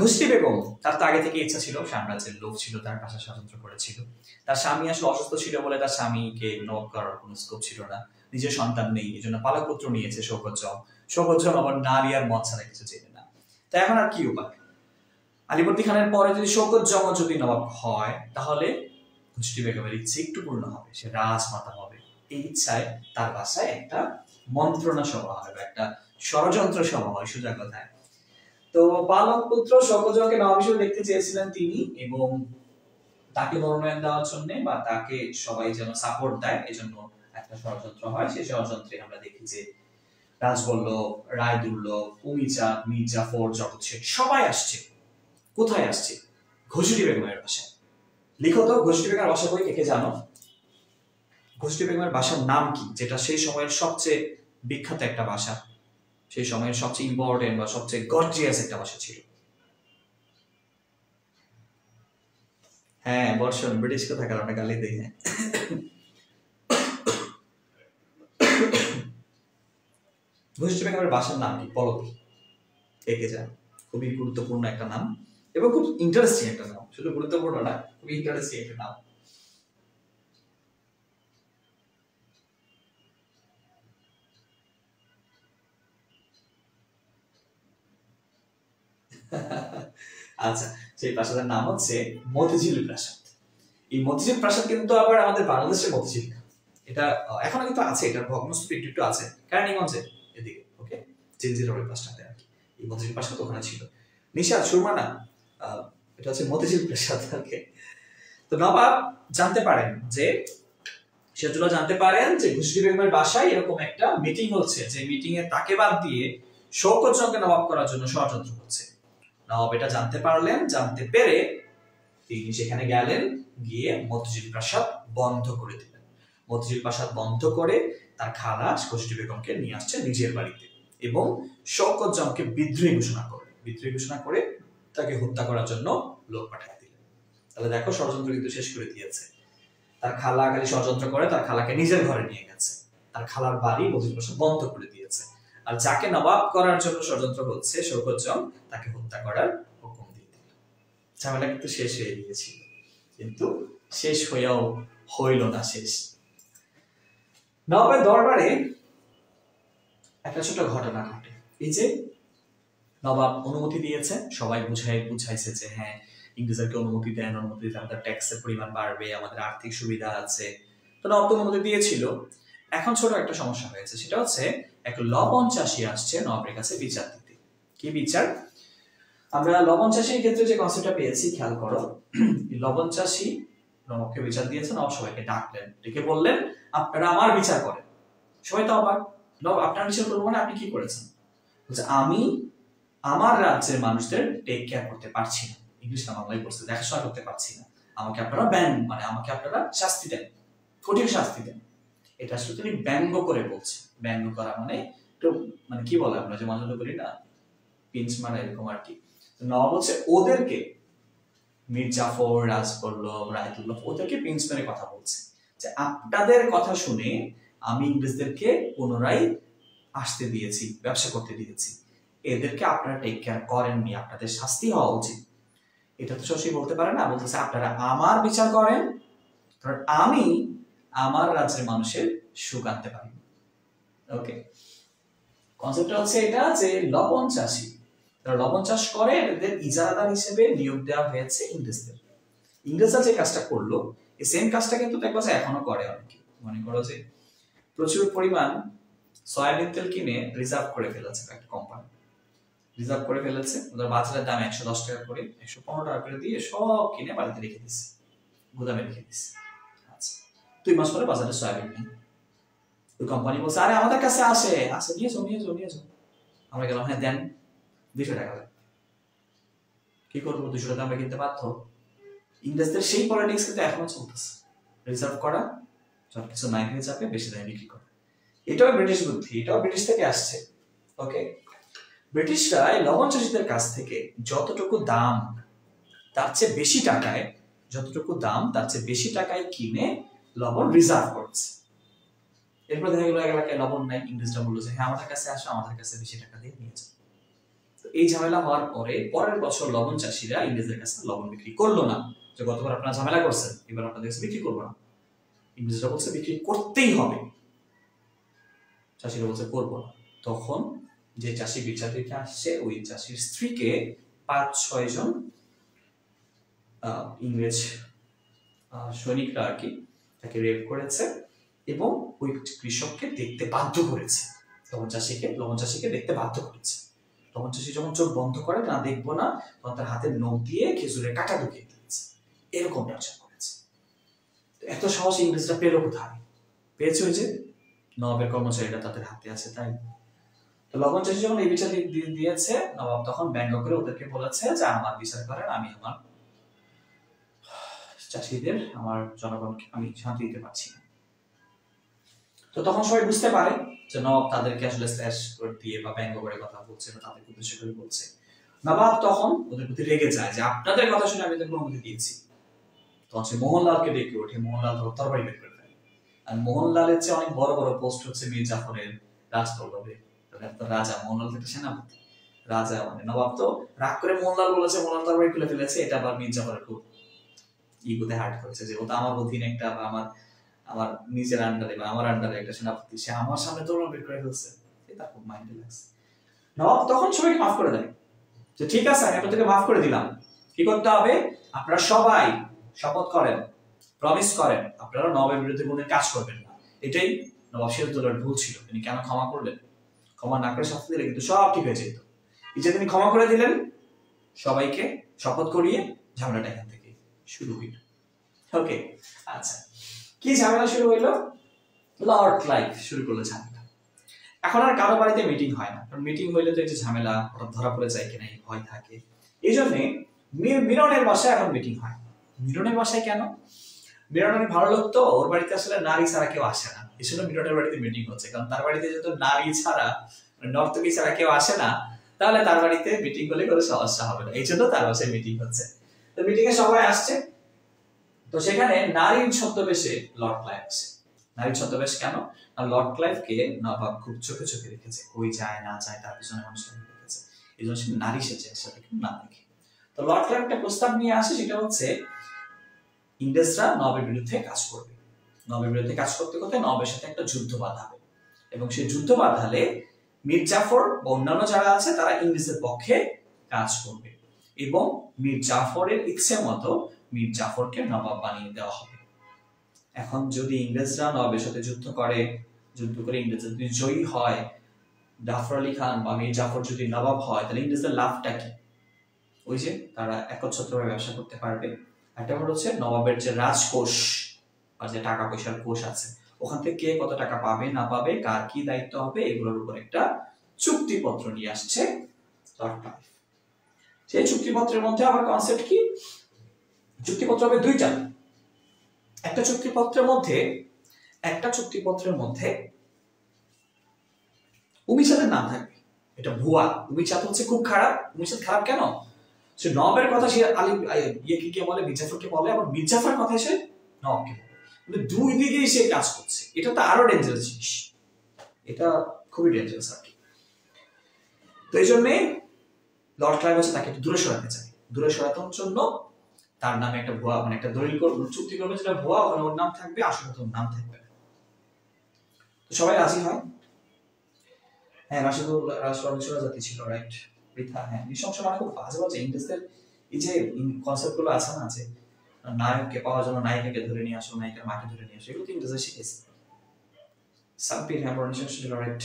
ঘোষটি বেগম তার তো আগে থেকে ইচ্ছা ছিল, সাম্রাজ্যের লোক ছিল, তার ভাষা স্বতন্ত্র করেছিল। তার স্বামী আসলে অসুস্থ ছিল বলে তার স্বামীকে নবাব করার কোনো স্কোপ ছিল না, নিজের সন্তান নেই, এই জন্য পালক পুত্র নিয়েছে শৌকতজং। শৌকতজং আবার নারী আর মদ ছাড়া কিছু চেনে না। তা এখন আর কি উপায়? আলীবর্দী খানের পরে যদি শৌকতজং যদি নবাব হয় তাহলে ঘোষটি বেগমের ইচ্ছে একটু পূর্ণ হবে, সে রাজমাতা হবে। এই ইচ্ছায় তার বাসায় একটা মন্ত্রণা সভা হবে, একটা ষড়যন্ত্র সভা হয় সোজা কথায়। তো পালক পুত্র শৌকতজংকে নবাব হিসেবে দেখতে চেয়েছিলেন তিনি, এবং তাকে মনোনয়ন দেওয়ার জন্য বা তাকে সবাই যেন সাপোর্ট দেয় এজন্য একটা ষড়যন্ত্র হয়। সেই ষড়যন্ত্রে আমরা দেখি যে রাজবল্লভ, রায়দুর্লভ, উমিচাঁদ, মীর জাফর, জগৎ শেখ সবাই আসছে। কোথায় আসছে? ঘোষটি বেগমের বাসায়। লিখো তো ঘোষটি বেগমের বাসা কই, কে জানো? ঘোষটি বেগমের বাসার নাম কি, যেটা সেই সময়ের সবচেয়ে বিখ্যাত একটা বাসা, সেই সময়ের সবচেয়ে ইম্পর্টেন্ট বা সবচেয়ে গর্জিয়াস একটা বাসা ছিল? হ্যাঁ বর্ষণ, ব্রিটিশ কথা কারণে গালি দেই। হ্যাঁ ঘোষটি বেগমের বাসার নাম কি বলো কি, কে জানো? খুবই গুরুত্বপূর্ণ একটা নাম এবং খুব ইন্টারেস্টিং একটা নাম, শুধু গুরুত্বপূর্ণ না, খুবই ইন্টারেস্টিং একটা নাম। আচ্ছা, সেই প্রাসাদের নাম হচ্ছে মতিঝিল প্রাসাদ। এই মতিঝিল প্রাসাদ কিন্তু আবার আমাদের বাংলাদেশের মতিঝিল না, এটা এখনো কিন্তু আছে, এটার ভগ্নস্তূপ একটু আছে কেরানীগঞ্জে এদিকে। ওকে, জিঞ্জির রোডের প্রাসাদে আর কি এই মতিঝিল প্রাসাদ ওখানে ছিল। নিশাদ সুরমা না, এটা হচ্ছে মতিঝিল প্রাসাদ। ওকে, তো নবাব জানতে পারেন যে সিরাজুল্লাহ জানতে পারেন যে ঘোষটি বেগমের বাসায় এরকম একটা মিটিং হচ্ছে, যে মিটিং এ তাকে বাদ দিয়ে শৌকতজংকে নবাব করার জন্য ষড়যন্ত্র হচ্ছে। নবাব এটা জানতে পারলেন, জানতে পেরে তিনি সেখানে গেলেন, গিয়ে মতিঝিল প্রাসাদ বন্ধ করে দিলেন। মতিঝিল প্রাসাদ বন্ধ করে তার খালা ঘোষটি বেগমকে নিয়ে আসছে নিজের বাড়িতে, এবং শৌকতজংকে বিদ্রোহী ঘোষণা করলেন। বিদ্রোহী ঘোষণা করে তাকে হত্যা করার জন্য লোক পাঠিয়ে দিলেন। তাহলে দেখো ষড়যন্ত্র কিন্তু শেষ করে দিয়েছে। তার খালা খালি ষড়যন্ত্র করে তার খালাকে নিজের ঘরে নিয়ে গেছে, তার খালার বাড়ি মতিঝিল প্রাসাদ বন্ধ করে দিয়েছে। আর যাকে নবাব করার জন্য ষড়যন্ত্র হচ্ছে শৌকতজং, তাকে হত্যা করার হুকুম দিয়ে দিল। ঝামেলা কিন্তু শেষ হয়ে গিয়েছিল। কিন্তু শেষ হইয়াও হইল না শেষ। নবাবের দরবারে একটা ছোট ঘটনা ঘটে। এই যে নবাব অনুমতি দিয়েছে, সবাই বুঝাইছে যে হ্যাঁ ইংরেজদেরকে অনুমতি দেন, অনুমতি দিলে আমাদের ট্যাক্সের পরিমাণ বাড়বে, আমাদের আর্থিক সুবিধা আছে। তো নবাব তো অনুমতি দিয়েছিল। এখন ছোট একটা সমস্যা হয়েছে, সেটা হচ্ছে এক লবণ চাষি আসছে নবাবের কাছে বিচার দিতে। কি বিচার? আমরা লবণ চাষির ক্ষেত্রে যে কনসেপ্টটা পেয়েছি খেয়াল করো। লবণ চাষি নবাবকে বিচার দিয়েছে, নবাব সবাইকে ডাকলেন, ডেকে বললেন আপনারা আমার বিচার করেন। সবাই তো অবাক, নবাব আপনার বিচার করবো মানে আপনি কি করেছেন? বলছে আমি আমার রাজ্যের মানুষদের টেক কেয়ার করতে পারছি না, ইংলিশ না বাংলায় বলছে, দেখাশোনা করতে পারছি না, আমাকে আপনারা মানে আমাকে আপনারা শাস্তি দেন, কঠিন শাস্তি দেন। এটা আসলে তিনি ব্যঙ্গ করে বলছে। ব্যঙ্গ করা মানে একটু মানে কি বলে আমরা যে মাঝে করি না, পিঞ্চ মারা, এরকম আর কি। নবাব হচ্ছে ওদেরকে, মীর জাফর, রাজবল্লভ, রায়তুল্লাহ, ওদেরকে পিঞ্চ মেরে কথা বলছে যে আপনাদের কথা শুনে আমি ইংরেজদেরকে পুনরায় আসতে দিয়েছি, ব্যবসা করতে দিয়েছি, এদেরকে আপনারা টেক কেয়ার করেননি, আপনাদের শাস্তি হওয়া উচিত। এটা তো সরাসরি বলতে পারে না, বলতেছে আপনারা আমার বিচার করেন, কারণ আমি আমার রাজ্যের মানুষের সুখ আনতে পারি। ওকে, কনসেপ্টটা হচ্ছে এটা যে লবণ চাষি, তারা লবণ চাষ করে, এদের ইজারাদার হিসেবে নিয়োগ দেওয়া হয়েছে ইংরেজদের। ইংরেজরা যে কাজটা করলো, এই সেম কাজটা কিন্তু দেখবা যে এখনো করে অনেকে। মনে করো যে প্রচুর পরিমাণ সয়াবিন তেল কিনে রিজার্ভ করে ফেলেছে একটা কোম্পানি, রিজার্ভ করে ফেলেছে, ওদের বাজারের দাম 110 টাকা করে, 115 টাকা করে দিয়ে সব কিনে বাড়িতে রেখে দিচ্ছে, গুদামে রেখে দিচ্ছে। আচ্ছা, 2 মাস পরে বাজারে সয়াবিন নেই। ওই কোম্পানি বলছে আরে আমাদের কাছে আসে নিয়ে যাও। আমরা গেলাম, হ্যাঁ দেন, 200 টাকা দেন। কি করবো, 200 টাকা আমরা কিনতে বাধ্য। ইংরেজদের সেই পলিটিক্স কিন্তু এখনো চলতেছে, রিজার্ভ করা, সবকিছু মাইনে চাপে বেশি দামে বিক্রি করা। এটাও ব্রিটিশ বুদ্ধি, এটাও ব্রিটিশ থেকে আসছে। ওকে, ব্রিটিশরা লবণ চাষীদের কাছ থেকে যতটুকু দাম তার চেয়ে বেশি টাকায় কিনে লবণ রিজার্ভ করছে। এরপর দেখা গেল এলাকায় লবণ নাই, ইংরেজরা বললো যে হ্যাঁ আমাদের কাছে আসো, আমাদের কাছে বেশি টাকা দিয়ে নিয়ে যাও। তো এই ঝামেলা হওয়ার পরে পরের বছর লবণ চাষিরা ইংরেজদের কাছে লবণ বিক্রি করলো না, যে গতবার আপনারা ঝামেলা করছেন, এবার আপনাদের কাছে বিক্রি করবো না। ইংরেজরা বলছে বিক্রি করতেই হবে, চাষিরা বলছে করবো না। তখন যে চাষি বিচার দিতে আসছে, ওই চাষির স্ত্রীকে 5-6 জন ইংরেজ সৈনিকরা আর কি তাকে রেপ করেছে এবং ওই কৃষককে দেখতে বাধ্য করেছে, লবণ চাষিকে দেখতে বাধ্য করেছে। লবণ চাষি যখন চোখ বন্ধ করে না দেখবো না, তখন তার হাতের নখ দিয়ে খেজুরের কাঁটা ঢুকিয়ে দিয়েছে, এরকম টর্চার করেছে। এত সাহস ইংরেজরা পেল কোথায়? পেয়েছে ওই যে নবাবের কর্মচারীরা তাদের হাতে আছে, তাই। তো লবণ চাষি যখন এই বিচার দিয়েছে, নবাব তখন ব্যঙ্গ করে ওদেরকে বলেছে যে আমার বিচার করেন, আমি আমার চাষিদের, আমার জনগণকে আমি শান্তি দিতে পারছি না। তো তখন সবাই বুঝতে পারে যে নবাব তাদেরকে আসলে স্ল্যাশ করে দিয়ে বা ব্যঙ্গ করে কথা বলছে বা তাদেরকে উদ্দেশ্য করে বলছে। নবাব তখন ওদের প্রতি রেগে যায় যে আপনাদের কথা শুনে আমি তাদের অনুমতি দিয়েছি। তখন সে মোহনলালকে ডেকে ওঠে, মোহনলাল তরবারি বের করে ফেলে। আর মোহনলালের চেয়ে অনেক বড় বড় পোস্ট হচ্ছে মীর জাফরের, রাজবল্লভের, রাজা। মোহনলাল একটা সেনাপতি, রাজা মানে নবাব তো রাগ করে মোহনলাল বলেছে, মোহনলাল তরবারি খুলে ফেলেছে। এটা আবার মীর জাফরের খুব ইগোতে হার্ট করেছে যে ও তো আমার অধীনে একটা, বা আমার নিজের আন্ডারে বা আমার আন্ডারে একটা সেনাপতি, সে আমার সামনে তরবারি বের করে ফেলছে। এটা খুব মাইন্ডে লাগছে। নবাব তখন সবাইকে মাফ করে দেয় যে ঠিক আছে আমি আপনাদেরকে মাফ করে দিলাম। কি করতে হবে? আপনারা সবাই শপথ করেন, প্রমিস করেন আপনারা নবাবের বিরুদ্ধে কোনো কাজ করবেন না। এটাই নবাব সিরাজউদ্দৌলার ভুল ছিল। তিনি কেন ক্ষমা করলেন? ক্ষমা না করে শাস্তি দিলে কিন্তু সব ঠিক হয়ে যেত। এই যে তিনি ক্ষমা করে দিলেন, সবাইকে শপথ করিয়ে, ঝামেলাটা এখান থেকে শুরু হইল। ওকে, আচ্ছা, কি ঝামেলা শুরু হইলো? লর্ড ক্লাইভ শুরু করলো ঝামেলা। এখন আর কারো বাড়িতে মিটিং হয় না, কারণ মিটিং হইলে তো এই যে ঝামেলা ধরা পড়ে যায় কিনা এই ভয় থাকে। এই জন্য মিরনের বাসায় এখন মিটিং হয়। মিরনের বাসায় কেন? মিরনের ভালো লোক তো, ওর বাড়িতে আসলে নারী ছাড়া কেউ আসে না, এই জন্য মিরনের বাড়িতে মিটিং হচ্ছে। কারণ তার বাড়িতে যেহেতু নারী ছাড়া, নর্তকী ছাড়া কেউ আসে না, তাহলে তার বাড়িতে মিটিং করলে কোনো সমস্যা হবে না, এই জন্য তার বাসায় মিটিং হচ্ছে। তো মিটিং এ সবাই আসছে, তো সেখানে নারীর ছদ্মবেশে লর্ড ক্লাইভ আসে। নারীর ছদ্মবেশ কেন? আর লর্ড ক্লাইভকে নবাব খুব চোখে চোখে রেখেছে, ওই যায় না যায় তার পিছনে মানুষ রেখেছে, এই জন্য সে নারী সেজে একসাথে কেউ না দেখে। তো লর্ড ক্লাইভ একটা প্রস্তাব নিয়ে আসে, সেটা হচ্ছে ইংরেজরা নবাবের বিরুদ্ধে কাজ করবে। নবাবের বিরুদ্ধে কাজ করতে করতে নবাবের সাথে একটা যুদ্ধ বাঁধাবে, এবং সেই যুদ্ধ বাঁধালে মীর জাফর বা অন্যান্য যারা আছে তারা ইংরেজদের পক্ষে কাজ করবে, এবং মীর জাফরের ইচ্ছে মতো মীর জাফরকে নবাব বানিয়ে দেওয়া হবে। এখন যদি ইংরেজরা নবাবের সাথে যুদ্ধ করে ইংরেজরা যদি জয়ী হয়, জাফর আলী খান বা মীর জাফর যদি নবাব হয়, তাহলে ইংরেজদের লাভটা কি? ওই যে তারা একচ্ছত্রভাবে ব্যবসা করতে পারবে। একটা হচ্ছে নবাবের যে রাজকোষ আর যে টাকা পয়সার কোষ আছে, ওখান থেকে কে কত টাকা পাবে না পাবে, কার কি দায়িত্ব হবে, এগুলোর উপর একটা চুক্তিপত্র নিয়ে আসছে লর্ড ক্লাইভ। সেই চুক্তিপত্রের মধ্যে আবার কনসেপ্ট কি? চুক্তিপত্র হবে দুইটা। একটা চুক্তিপত্রের মধ্যে উমিচাঁদের নাম থাকবে, এটা ভুয়া। উমিচাঁদ হচ্ছে খুব খারাপ। উমিচাঁদ খারাপ কেন? সে নবাবের কথা সে আলী কে বলে, মীর জাফরকে বলে, আবার মীর জাফরের কথা সে নবাবকে বলে। দুই দিকেই সে কাজ করছে। এটা তো আরো ডেঞ্জারাস জিনিস, এটা খুবই ডেঞ্জারাস আর কি। তো এই জন্যে লর্ড ক্লাইভ হচ্ছে তাকে একটু দূরে সরাতে চায়। দূরে সরানোর জন্য তার নামে একটা ভুয়া, মানে একটা দলিল চুক্তি করবে যেটা ভুয়া, ওখানে ওর নাম থাকবে, আসলে তো ওর নাম থাকবে। তো সবাই রাজি হয়। হ্যাঁ, রাশিদুল জাতি ছিল, রাইট। বৃথা, হ্যাঁ, নৃশংসরা খুব বাজে বাজে ইংরেজদের এই যে কনসেপ্ট গুলো আছে না, যে নায়ককে পাওয়ার জন্য নায়িকাকে ধরে নিয়ে আসো, নায়িকার মাকে ধরে নিয়ে আসো, এগুলো তো ইংরেজরা শিখেছে। সাব্বির, হ্যাঁ, নৃশংস ছিল, রাইট।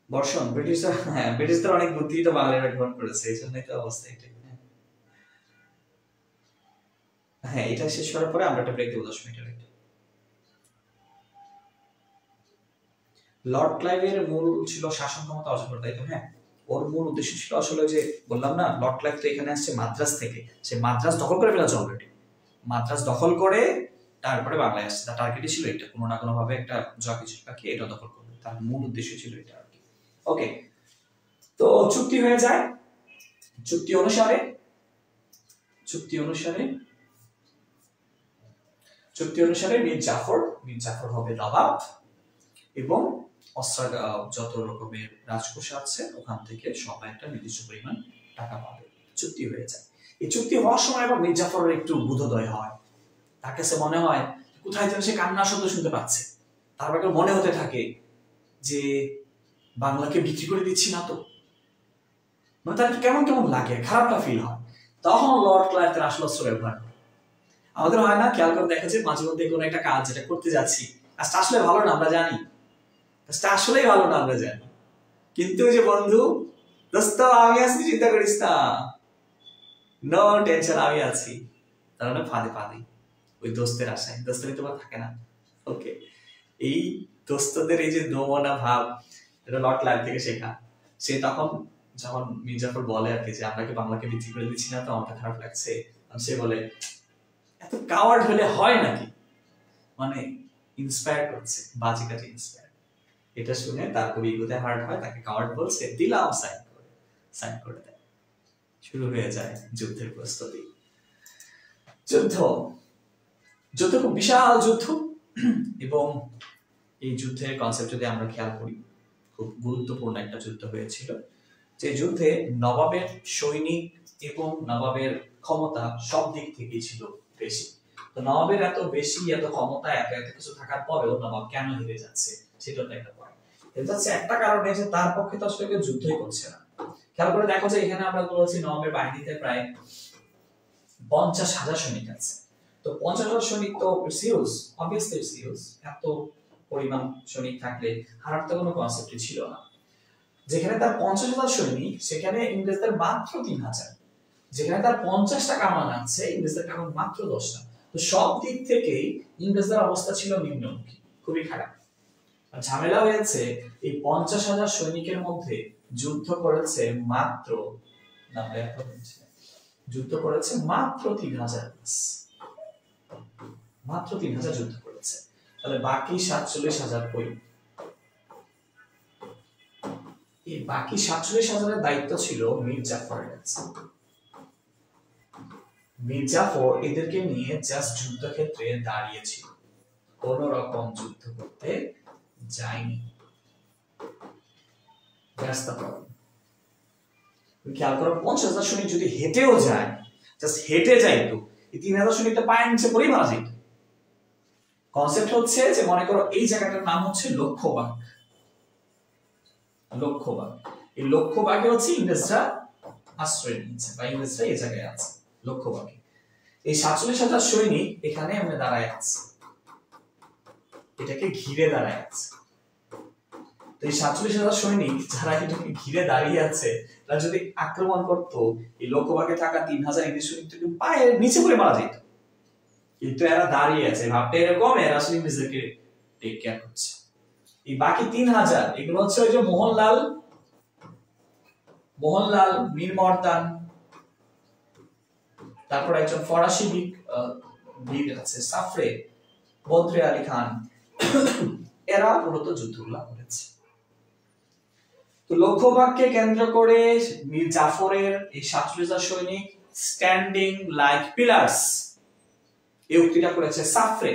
বর্ষণ, ব্রিটিশরা, হ্যাঁ, ব্রিটিশদের অনেক বুদ্ধি তো বাঙালিরা গ্রহণ করেছে, এই জন্যই তো অবস্থা এটাই। হ্যাঁ, এটা শেষ করার পরে আমরা একটা ব্রেক দেবো 10 মিনিটের। লর্ড ক্লাইভের মূল ছিল শাসন ক্ষমতা অর্জন করা, তাই তো? হ্যাঁ, ওর মূল উদ্দেশ্য ছিল আসলে যে বললাম না, লর্ড ক্লাইভ তো এখানে আসছে মাদ্রাজ থেকে, সে মাদ্রাজ দখল করে ফেলেছে অলরেডি। মাদ্রাজ দখল করে তারপরে বাংলায় আসছে, তার টার্গেটই ছিল এটা, কোনো না কোনো ভাবে একটা জয় কিছু পাখি এটা দখল করবে, তার মূল উদ্দেশ্য ছিল এটা আর কি। ওকে, তো চুক্তি হয়ে যায়। চুক্তি অনুসারে মীর জাফর হবে নবাব, এবং যত রকমের রাজকোষ আছে ওখান থেকে সবাই একটা নির্দিষ্ট পরিমাণ টাকা পাবে। চুক্তি হয়ে যায়। এই চুক্তি হওয়ার সময় আবার মীর জাফরের একটু বোধোদয় হয়, তার কাছে মনে হয় কোথায় যেন সে কান্না শব্দ শুনতে পাচ্ছে। তার মনে হতে থাকে যে বাংলাকে বিক্রি করে দিচ্ছি না তো, মানে তার কেমন কেমন লাগে, খারাপটা ফিল হয়। তখন লর্ড ক্লাইভ তার আসল অস্ত্র ব্যবহার করে। আমাদের হয় না, খেয়াল করে দেখা যায় মাঝে মধ্যে কোনো একটা কাজ যেটা করতে যাচ্ছি, কাজটা আসলে ভালো না, আমরা জানি কাজটা আসলেই ভালো না, আমরা জানি, কিন্তু ওই যে বন্ধু, দোস্ত আমি আছি, চিন্তা করিস না, নো টেনশন, আমি আছি, তার মানে ফাঁদে ওই দোস্তের আশায়, দোস্তেরই তোমার থাকে না। ওকে, এই দোস্তদের এই যে দমনা ভাব, এটা লর্ড ক্লাইভ থেকে শেখা। সে তখন যখন মীর জাফর বলে আর কি যে আমরা কি বাংলাকে বিক্রি করে দিচ্ছি না তো, আমার খারাপ লাগছে, সে বলে এত কাওয়ার্ড হলে হয় নাকি, মানে ইন্সপায়ার করছে, বাজি কাজে ইন্সপায়ার। এটা শুনে তার খুব ইগোতে হার্ট হয়, তাকে কাওয়ার্ড বলছে, দিলাম, সাইন করে দেয়। শুরু হয়ে যায় যুদ্ধের প্রস্তুতি। যুদ্ধ খুব বিশাল যুদ্ধ, এবং এই যুদ্ধের কনসেপ্ট যদি আমরা খেয়াল করি, খুব গুরুত্বপূর্ণ একটা যুদ্ধ হয়েছিল। যে যুদ্ধে নবাবের সৈনিক এবং নবাবের ক্ষমতা সব দিক থেকেই ছিল বেশি। তো নবাবের এত বেশি, এত ক্ষমতা, এত কিছু থাকার পরেও নবাব কেন হেরে যাচ্ছে, সেটা তো একটা পয়েন্ট। হেরে যাচ্ছে একটা কারণে, যে তার পক্ষে তো আসলে কেউ যুদ্ধই করছে না। খেয়াল করে দেখো যে এখানে আমরা বলেছি নবাবের বাহিনীতে প্রায় 50,000 সৈনিক আছে। তো 50,000 সৈনিক তো সিরিয়াস, অবভিয়াসলি সিরিয়াস, এত পরিমাণ সৈনিক থাকলে হারার তো কোনো কনসেপ্টই ছিল না। যেখানে তার 50,000 সৈনিক, সেখানে ইংরেজদের মাত্র 3,000। যেখানে তার 50টা কামান আছে, ইংরেজদের কামান মাত্র 10টা। তো সব দিক থেকেই ইংরেজদের অবস্থা ছিল নিম্নমুখী, খুবই খারাপ। ঝামেলা হয়েছে, এই 50,000 সৈনিকের মধ্যে যুদ্ধ করেছে মাত্র 3,000, মাত্র 3,000 যুদ্ধ করেছে। তাহলে বাকি 47,000 কই? এই বাকি 47,000 এর দায়িত্ব ছিল মীর জাফরের কাছে। মীর জাফর এদেরকে নিয়ে জাস্ট যুদ্ধক্ষেত্রে দাঁড়িয়েছিল, কোন রকম যুদ্ধ করতে যায়নি। খেয়াল করো, 50,000 সৈনিক যদি হেঁটেও যায়, জাস্ট হেঁটে যাইতো, এই 3000 সৈনিকটা পায়ের নিচে পড়েই মারা যেত। কনসেপ্ট হচ্ছে যে মনে করো এই জায়গাটার নাম হচ্ছে লক্ষ্যবাগ। লক্ষ্যবাগ, এই লক্ষ্যবাগে হচ্ছে ইংরেজরা আশ্রয় নিয়েছে বা ইংরেজরা এই জায়গায় আছে লক্ষ্যবাগে। এই 47,000 সৈনিক এখানে আমরা দাঁড়ায় আছে, এটাকে ঘিরে দাঁড়ায় আছে। তো এই 47,000 সৈনিক যারা এটাকে ঘিরে দাঁড়িয়ে আছে, তারা যদি আক্রমণ করতো এই লক্ষ্যবাগে থাকা 3000 ইংরেজ সৈনিক তো পায়ের নিচে পড়ে মারা যেত। কিন্তু এরা দাঁড়িয়ে আছে, ভাবতে এরকম এরা আসলে ইংরেজদেরকে টেক কেয়ার করছে। এই বাকি 3000 এগুলো হচ্ছে ওই যে মোহনলাল, মীর মর্দান, তারপর একজন ফরাসি বীর আছে সাফরে, বদরে আলী খান, এরা মূলত যুদ্ধগুলা করেছে। তো লক্ষ্যবাগকে কেন্দ্র করে মীর জাফরের এই 47,000 সৈনিক স্ট্যান্ডিং লাইক পিলার্স এই উক্তিটা করেছে সাফরে।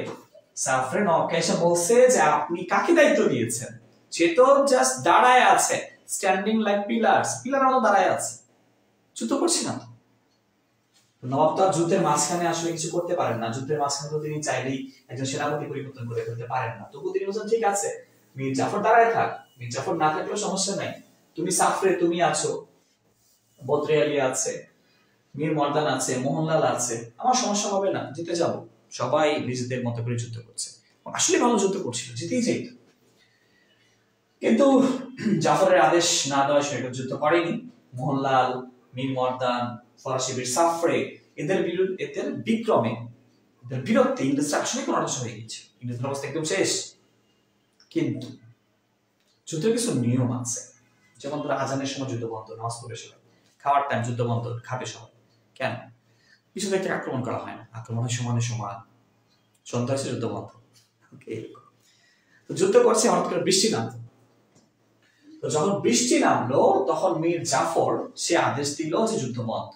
সাফরে নওয়াবকে এসে বলছে যে আপনি কাকে দায়িত্ব দিয়েছেন? সে তো জাস্ট দাঁড়ায় আছে, স্ট্যান্ডিং লাইক পিলার্স, পিলারের মতো দাঁড়ায় আছে, যুদ্ধ করছি না। নবাব তো যুদ্ধের মাঝখানে আসলে কিছু করতে পারেন না, যুদ্ধের মাঝখানে তো তিনি চাইলেই একজন সেনাপতি পরিবর্তন করে ফেলতে পারেন না। তবু তিনি বলছেন ঠিক আছে মীর জাফর দাঁড়ায় থাক, মীর জাফর না থাকলেও সমস্যা নাই, তুমি সাফরে তুমি আছো, বদরে আলী আছে, মীর মর্দান আছে, মোহনলাল আছে, আমার সমস্যা হবে না, জিতে যাব। সবাই নিজেদের মতো করে যুদ্ধ করছে, আসলে ভালো যুদ্ধ করছিল, জিতেই যেত। কিন্তু জাফরের আদেশ না দেওয়া সেটা যুদ্ধ করেনি। মোহনলাল, মীর মর্দান, ফরাসি বীর সাফরে এদের বিক্রমে, এদের বীরত্বে ইংরেজরা আসলে কোনটা হয়ে গেছে, ইংরেজদের অবস্থা একদম শেষ। কিন্তু যুদ্ধের কিছু নিয়ম আছে, যেমন ধরো আজানের সময় যুদ্ধ বন্ধ, নামাজ পড়ে সবাই, খাওয়ার টাইম যুদ্ধ বন্ধ, খাবে সবাই। কেন? কিছু থেকে আক্রমণ করা হয় না, আক্রমণের সমানে সমান, সন্ধ্যা হচ্ছে যুদ্ধ বন্ধ। তো যুদ্ধ করছে, হঠাৎ করে বৃষ্টি নামলো। তো যখন বৃষ্টি নামলো তখন মীর জাফর সে আদেশ দিল যে যুদ্ধ বন্ধ।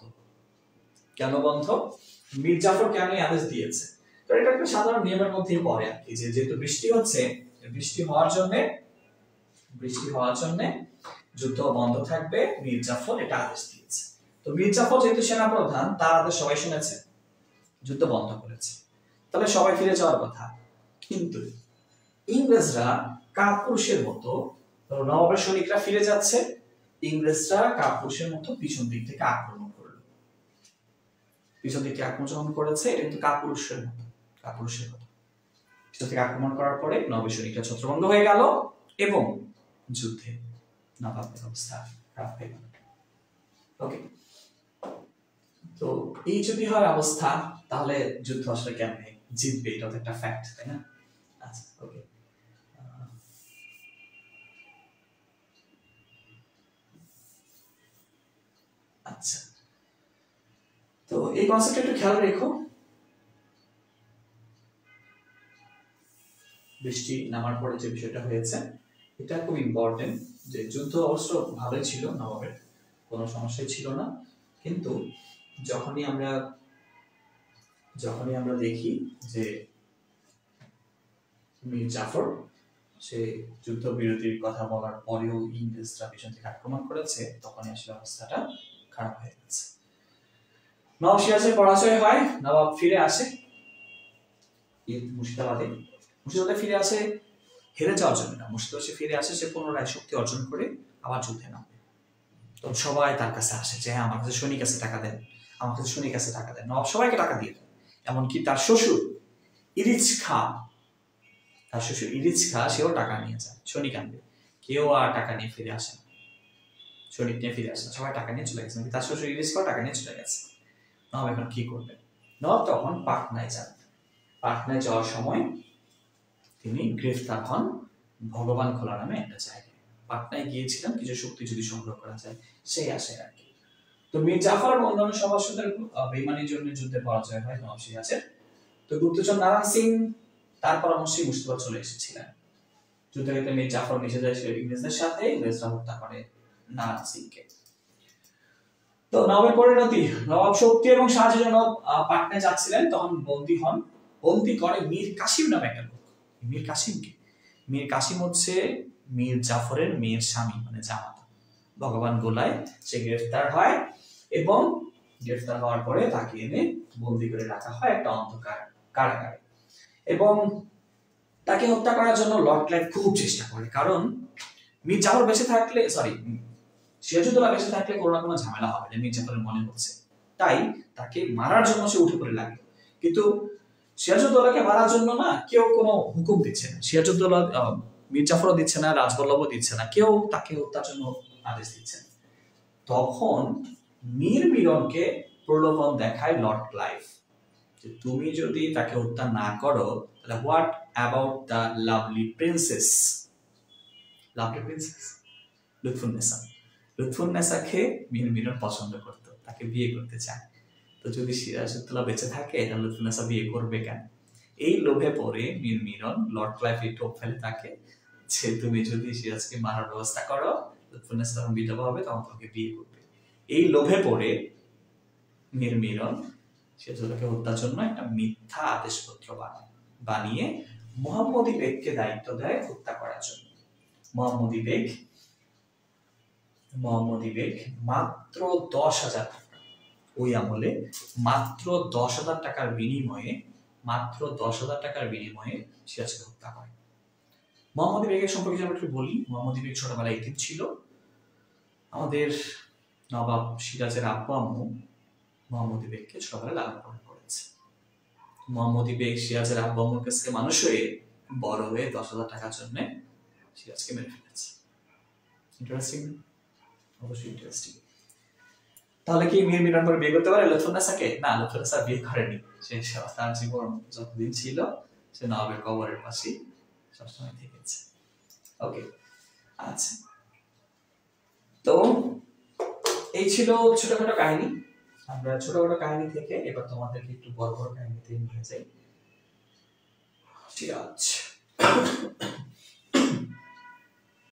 কেন বন্ধ? মীর জাফর কেন আদেশ দিয়েছে? কারণ এটা একটা সাধারণ নিয়মের মধ্যেই পড়ে আর কি, যে যেহেতু বৃষ্টি হচ্ছে, বৃষ্টি হওয়ার জন্য যুদ্ধ বন্ধ থাকবে, মীর জাফর এটা আদেশ দিয়েছে। তো মীর জাফর যেহেতু সেনাপ্রধান, তার আদেশ সবাই শুনেছে, যুদ্ধ বন্ধ করেছে, তাহলে সবাই ফিরে যাওয়ার কথা। কিন্তু ইংরেজরা কাপুরুষের মতো, নবাবের সৈনিকরা ফিরে যাচ্ছে, ইংরেজরা কাপুরুষের মতো পিছন দিক থেকে আক্রমণ করলো। পিছন দিক থেকে আক্রমণ করেছে, এটা কিন্তু কাপুরুষের মতো, পিছন থেকে আক্রমণ করার পরে নবাবের সৈনিকরা ছত্রভঙ্গ হয়ে গেল এবং যুদ্ধে নবাবের অবস্থা খারাপ হয়ে গেল। ওকে, তো এই যদি হয় অবস্থা, তাহলে যুদ্ধ আসলে কেমনে জিতবে, এটা তো একটা ফ্যাক্ট, তাই না? আচ্ছা, ওকে। আচ্ছা, তো এই কনসেপ্ট একটু খেয়াল রেখো। বৃষ্টি নামার পরে যে বিষয়টা হয়েছে এটা খুব ইম্পর্টেন্ট, যে যুদ্ধ অবশ্য ভালোই ছিল, নবাবের কোনো সমস্যাই ছিল না। কিন্তু যখনই আমরা দেখি যে মীর জাফর সে যুদ্ধ বিরতির কথা বলার পরেও ইংরেজরা পিছন থেকে আক্রমণ করেছে, তখনই আসলে অবস্থাটা খারাপ হয়ে গেছে। নবাব সিরাজের পরাজয় হয়, নবাব ফিরে আসে মুর্শিদাবাদে ফিরে আসে হেরে যাওয়ার জন্য না, মুর্শিদাবাদে ফিরে আসে সে পুনরায় শক্তি অর্জন করে আবার যুদ্ধে নামে। তখন সবাই তার কাছে আসে যে হ্যাঁ আমার কাছে সৈনিক আছে, টাকা দেন, আমার কাছে সৈনিক আছে, টাকা দেন। নবাব সবাইকে টাকা দিয়ে দেন, এমনকি তার শ্বশুর ইরিচ খা সেও টাকা নিয়ে যায়, সৈনিক আনবে। কেউ আর টাকা নিয়ে ফিরে আসে না, সৈনিক নিয়ে ফিরে আসে না, সবাই টাকা নিয়ে চলে গেছে, তার শ্বশুর ইরিচ খাও টাকা নিয়ে চলে গেছে। নবাব এখন কি করবে? নবাব তখন পাটনায় যান। পাটনায় যাওয়ার সময় তিনি গ্রেফতার হন ভগবান খোলা নামে একটা জায়গায়। পাটনায় গিয়েছিলাম কিছু শক্তি যদি সংগ্রহ করা যায়, সেই আশায় আর কি। তো মীর জাফর এবং অন্যান্য সভাসদের বেইমানির জন্য যুদ্ধে পরাজয় হয় নবাব সিরাজের। তো গুপ্তচর নারায়ণ সিং তার পরামর্শে মুর্শিদাবাদ চলে এসেছিলেন। যুদ্ধে মীর জাফর মিশে যায় ইংরেজদের সাথে, ইংরেজরা হত্যা করে নারায়ণ সিংকে। তো নবাবের পরিণতি, নবাব শক্তি এবং সাহায্যের জন্য পাটনায় যাচ্ছিলেন, তখন বন্দী করে মীর কাসিম নামে একটা লোক। মীর কাসিম হচ্ছে মীর জাফরের মেয়ের স্বামী, মানে জামাতা। ভগবান গোলায় সে গ্রেফতার হয় এবং গ্রেফতার হওয়ার পরে তাকে এনে বন্দি করে রাখা হয় একটা অন্ধকার কারাগারে এবং তাকে হত্যা করার জন্য লর্ড ক্লাইভ খুব চেষ্টা করে, কারণ মীর জাফর বেঁচে থাকলে সিরাজউদ্দৌলা বেঁচে থাকলে কোনো না কোনো ঝামেলা হবে না মীর জাফরের মনে হচ্ছে, তাই তাকে মারার জন্য সে উঠে পড়ে লাগলো। কিন্তু সিরাজউদ্দৌলাকে মারার জন্য না কেউ কোনো হুকুম দিচ্ছে না, সিরাজউদ্দৌলা মীর জাফরও দিচ্ছে না, রাজবল্লভও দিচ্ছে না, কেউ তাকে হত্যার জন্য আদেশ দিচ্ছে না। তখন মীর মিরনকে প্রলোভন দেখায় লর্ড ক্লাইভ যে তুমি যদি তাকে হত্যা না করো তাহলে what about the lovely princess লুৎফুন্নেসাকে মীর মিরন পছন্দ করত, তাকে বিয়ে করতে চায়। তো যদি সিরাজউদ্দৌলা বেঁচে থাকে তাহলে লুৎফুন্নেসা বিয়ে করবে কেন? এই লোভে পড়ে মীর মিরন লর্ড ক্লাইভ এই টোপ ফেলে তাকে যে তুমি যদি সিরাজকে মারার ব্যবস্থা করো, লুৎফুন্নেসা যখন বিধবা হবে তখন তোমাকে বিয়ে করবে। এই লোভে পড়ে মীর মিরন সিরাজউদ্দৌলাকে হত্যার জন্য একটা মিথ্যা আদেশপত্র বানিয়ে মোহাম্মদী বেগকে দায়িত্ব দেয় হত্যা করার জন্য। মোহাম্মদী বেগ মাত্র 10,000 টাকা, ওই আমলে মাত্র 10,000 টাকার বিনিময়ে সিরাজকে হত্যা করে। মোহাম্মদী বেগের সম্পর্কে যদি একটু বলি, মোহাম্মদী বেগ ছোটবেলায় এতিম ছিল। আমাদের নবাব সিরাজের আব্বু আম্মু মোহাম্মদী বেগকে ছোটবেলায় লালন পালন করেছে। মোহাম্মদী বেগ সিরাজের আব্বু আম্মুর কাছে মানুষ হয়ে বড় হয়ে 10,000 টাকার জন্য সিরাজকে মেরে ফেলেছে। ইন্টারেস্টিং, অবশ্যই ইন্টারেস্টিং। তাহলে কি মীর মিরন পরে বিয়ে করতে পারে লুৎফুন্নেসাকে? না, লুৎফুন্নেসা বিয়ে করেনি। সে তার জীবন যতদিন ছিল সে নবাবের কবরের পাশে সবসময় থেকেছে। ওকে, আচ্ছা, তো এই ছিল ছোটখাটো কাহিনী। আমরা ছোটখাটো কাহিনী থেকে এবার তোমাদেরকে একটু বড় বড় কাহিনীতে নিয়ে যাই। সিরাজ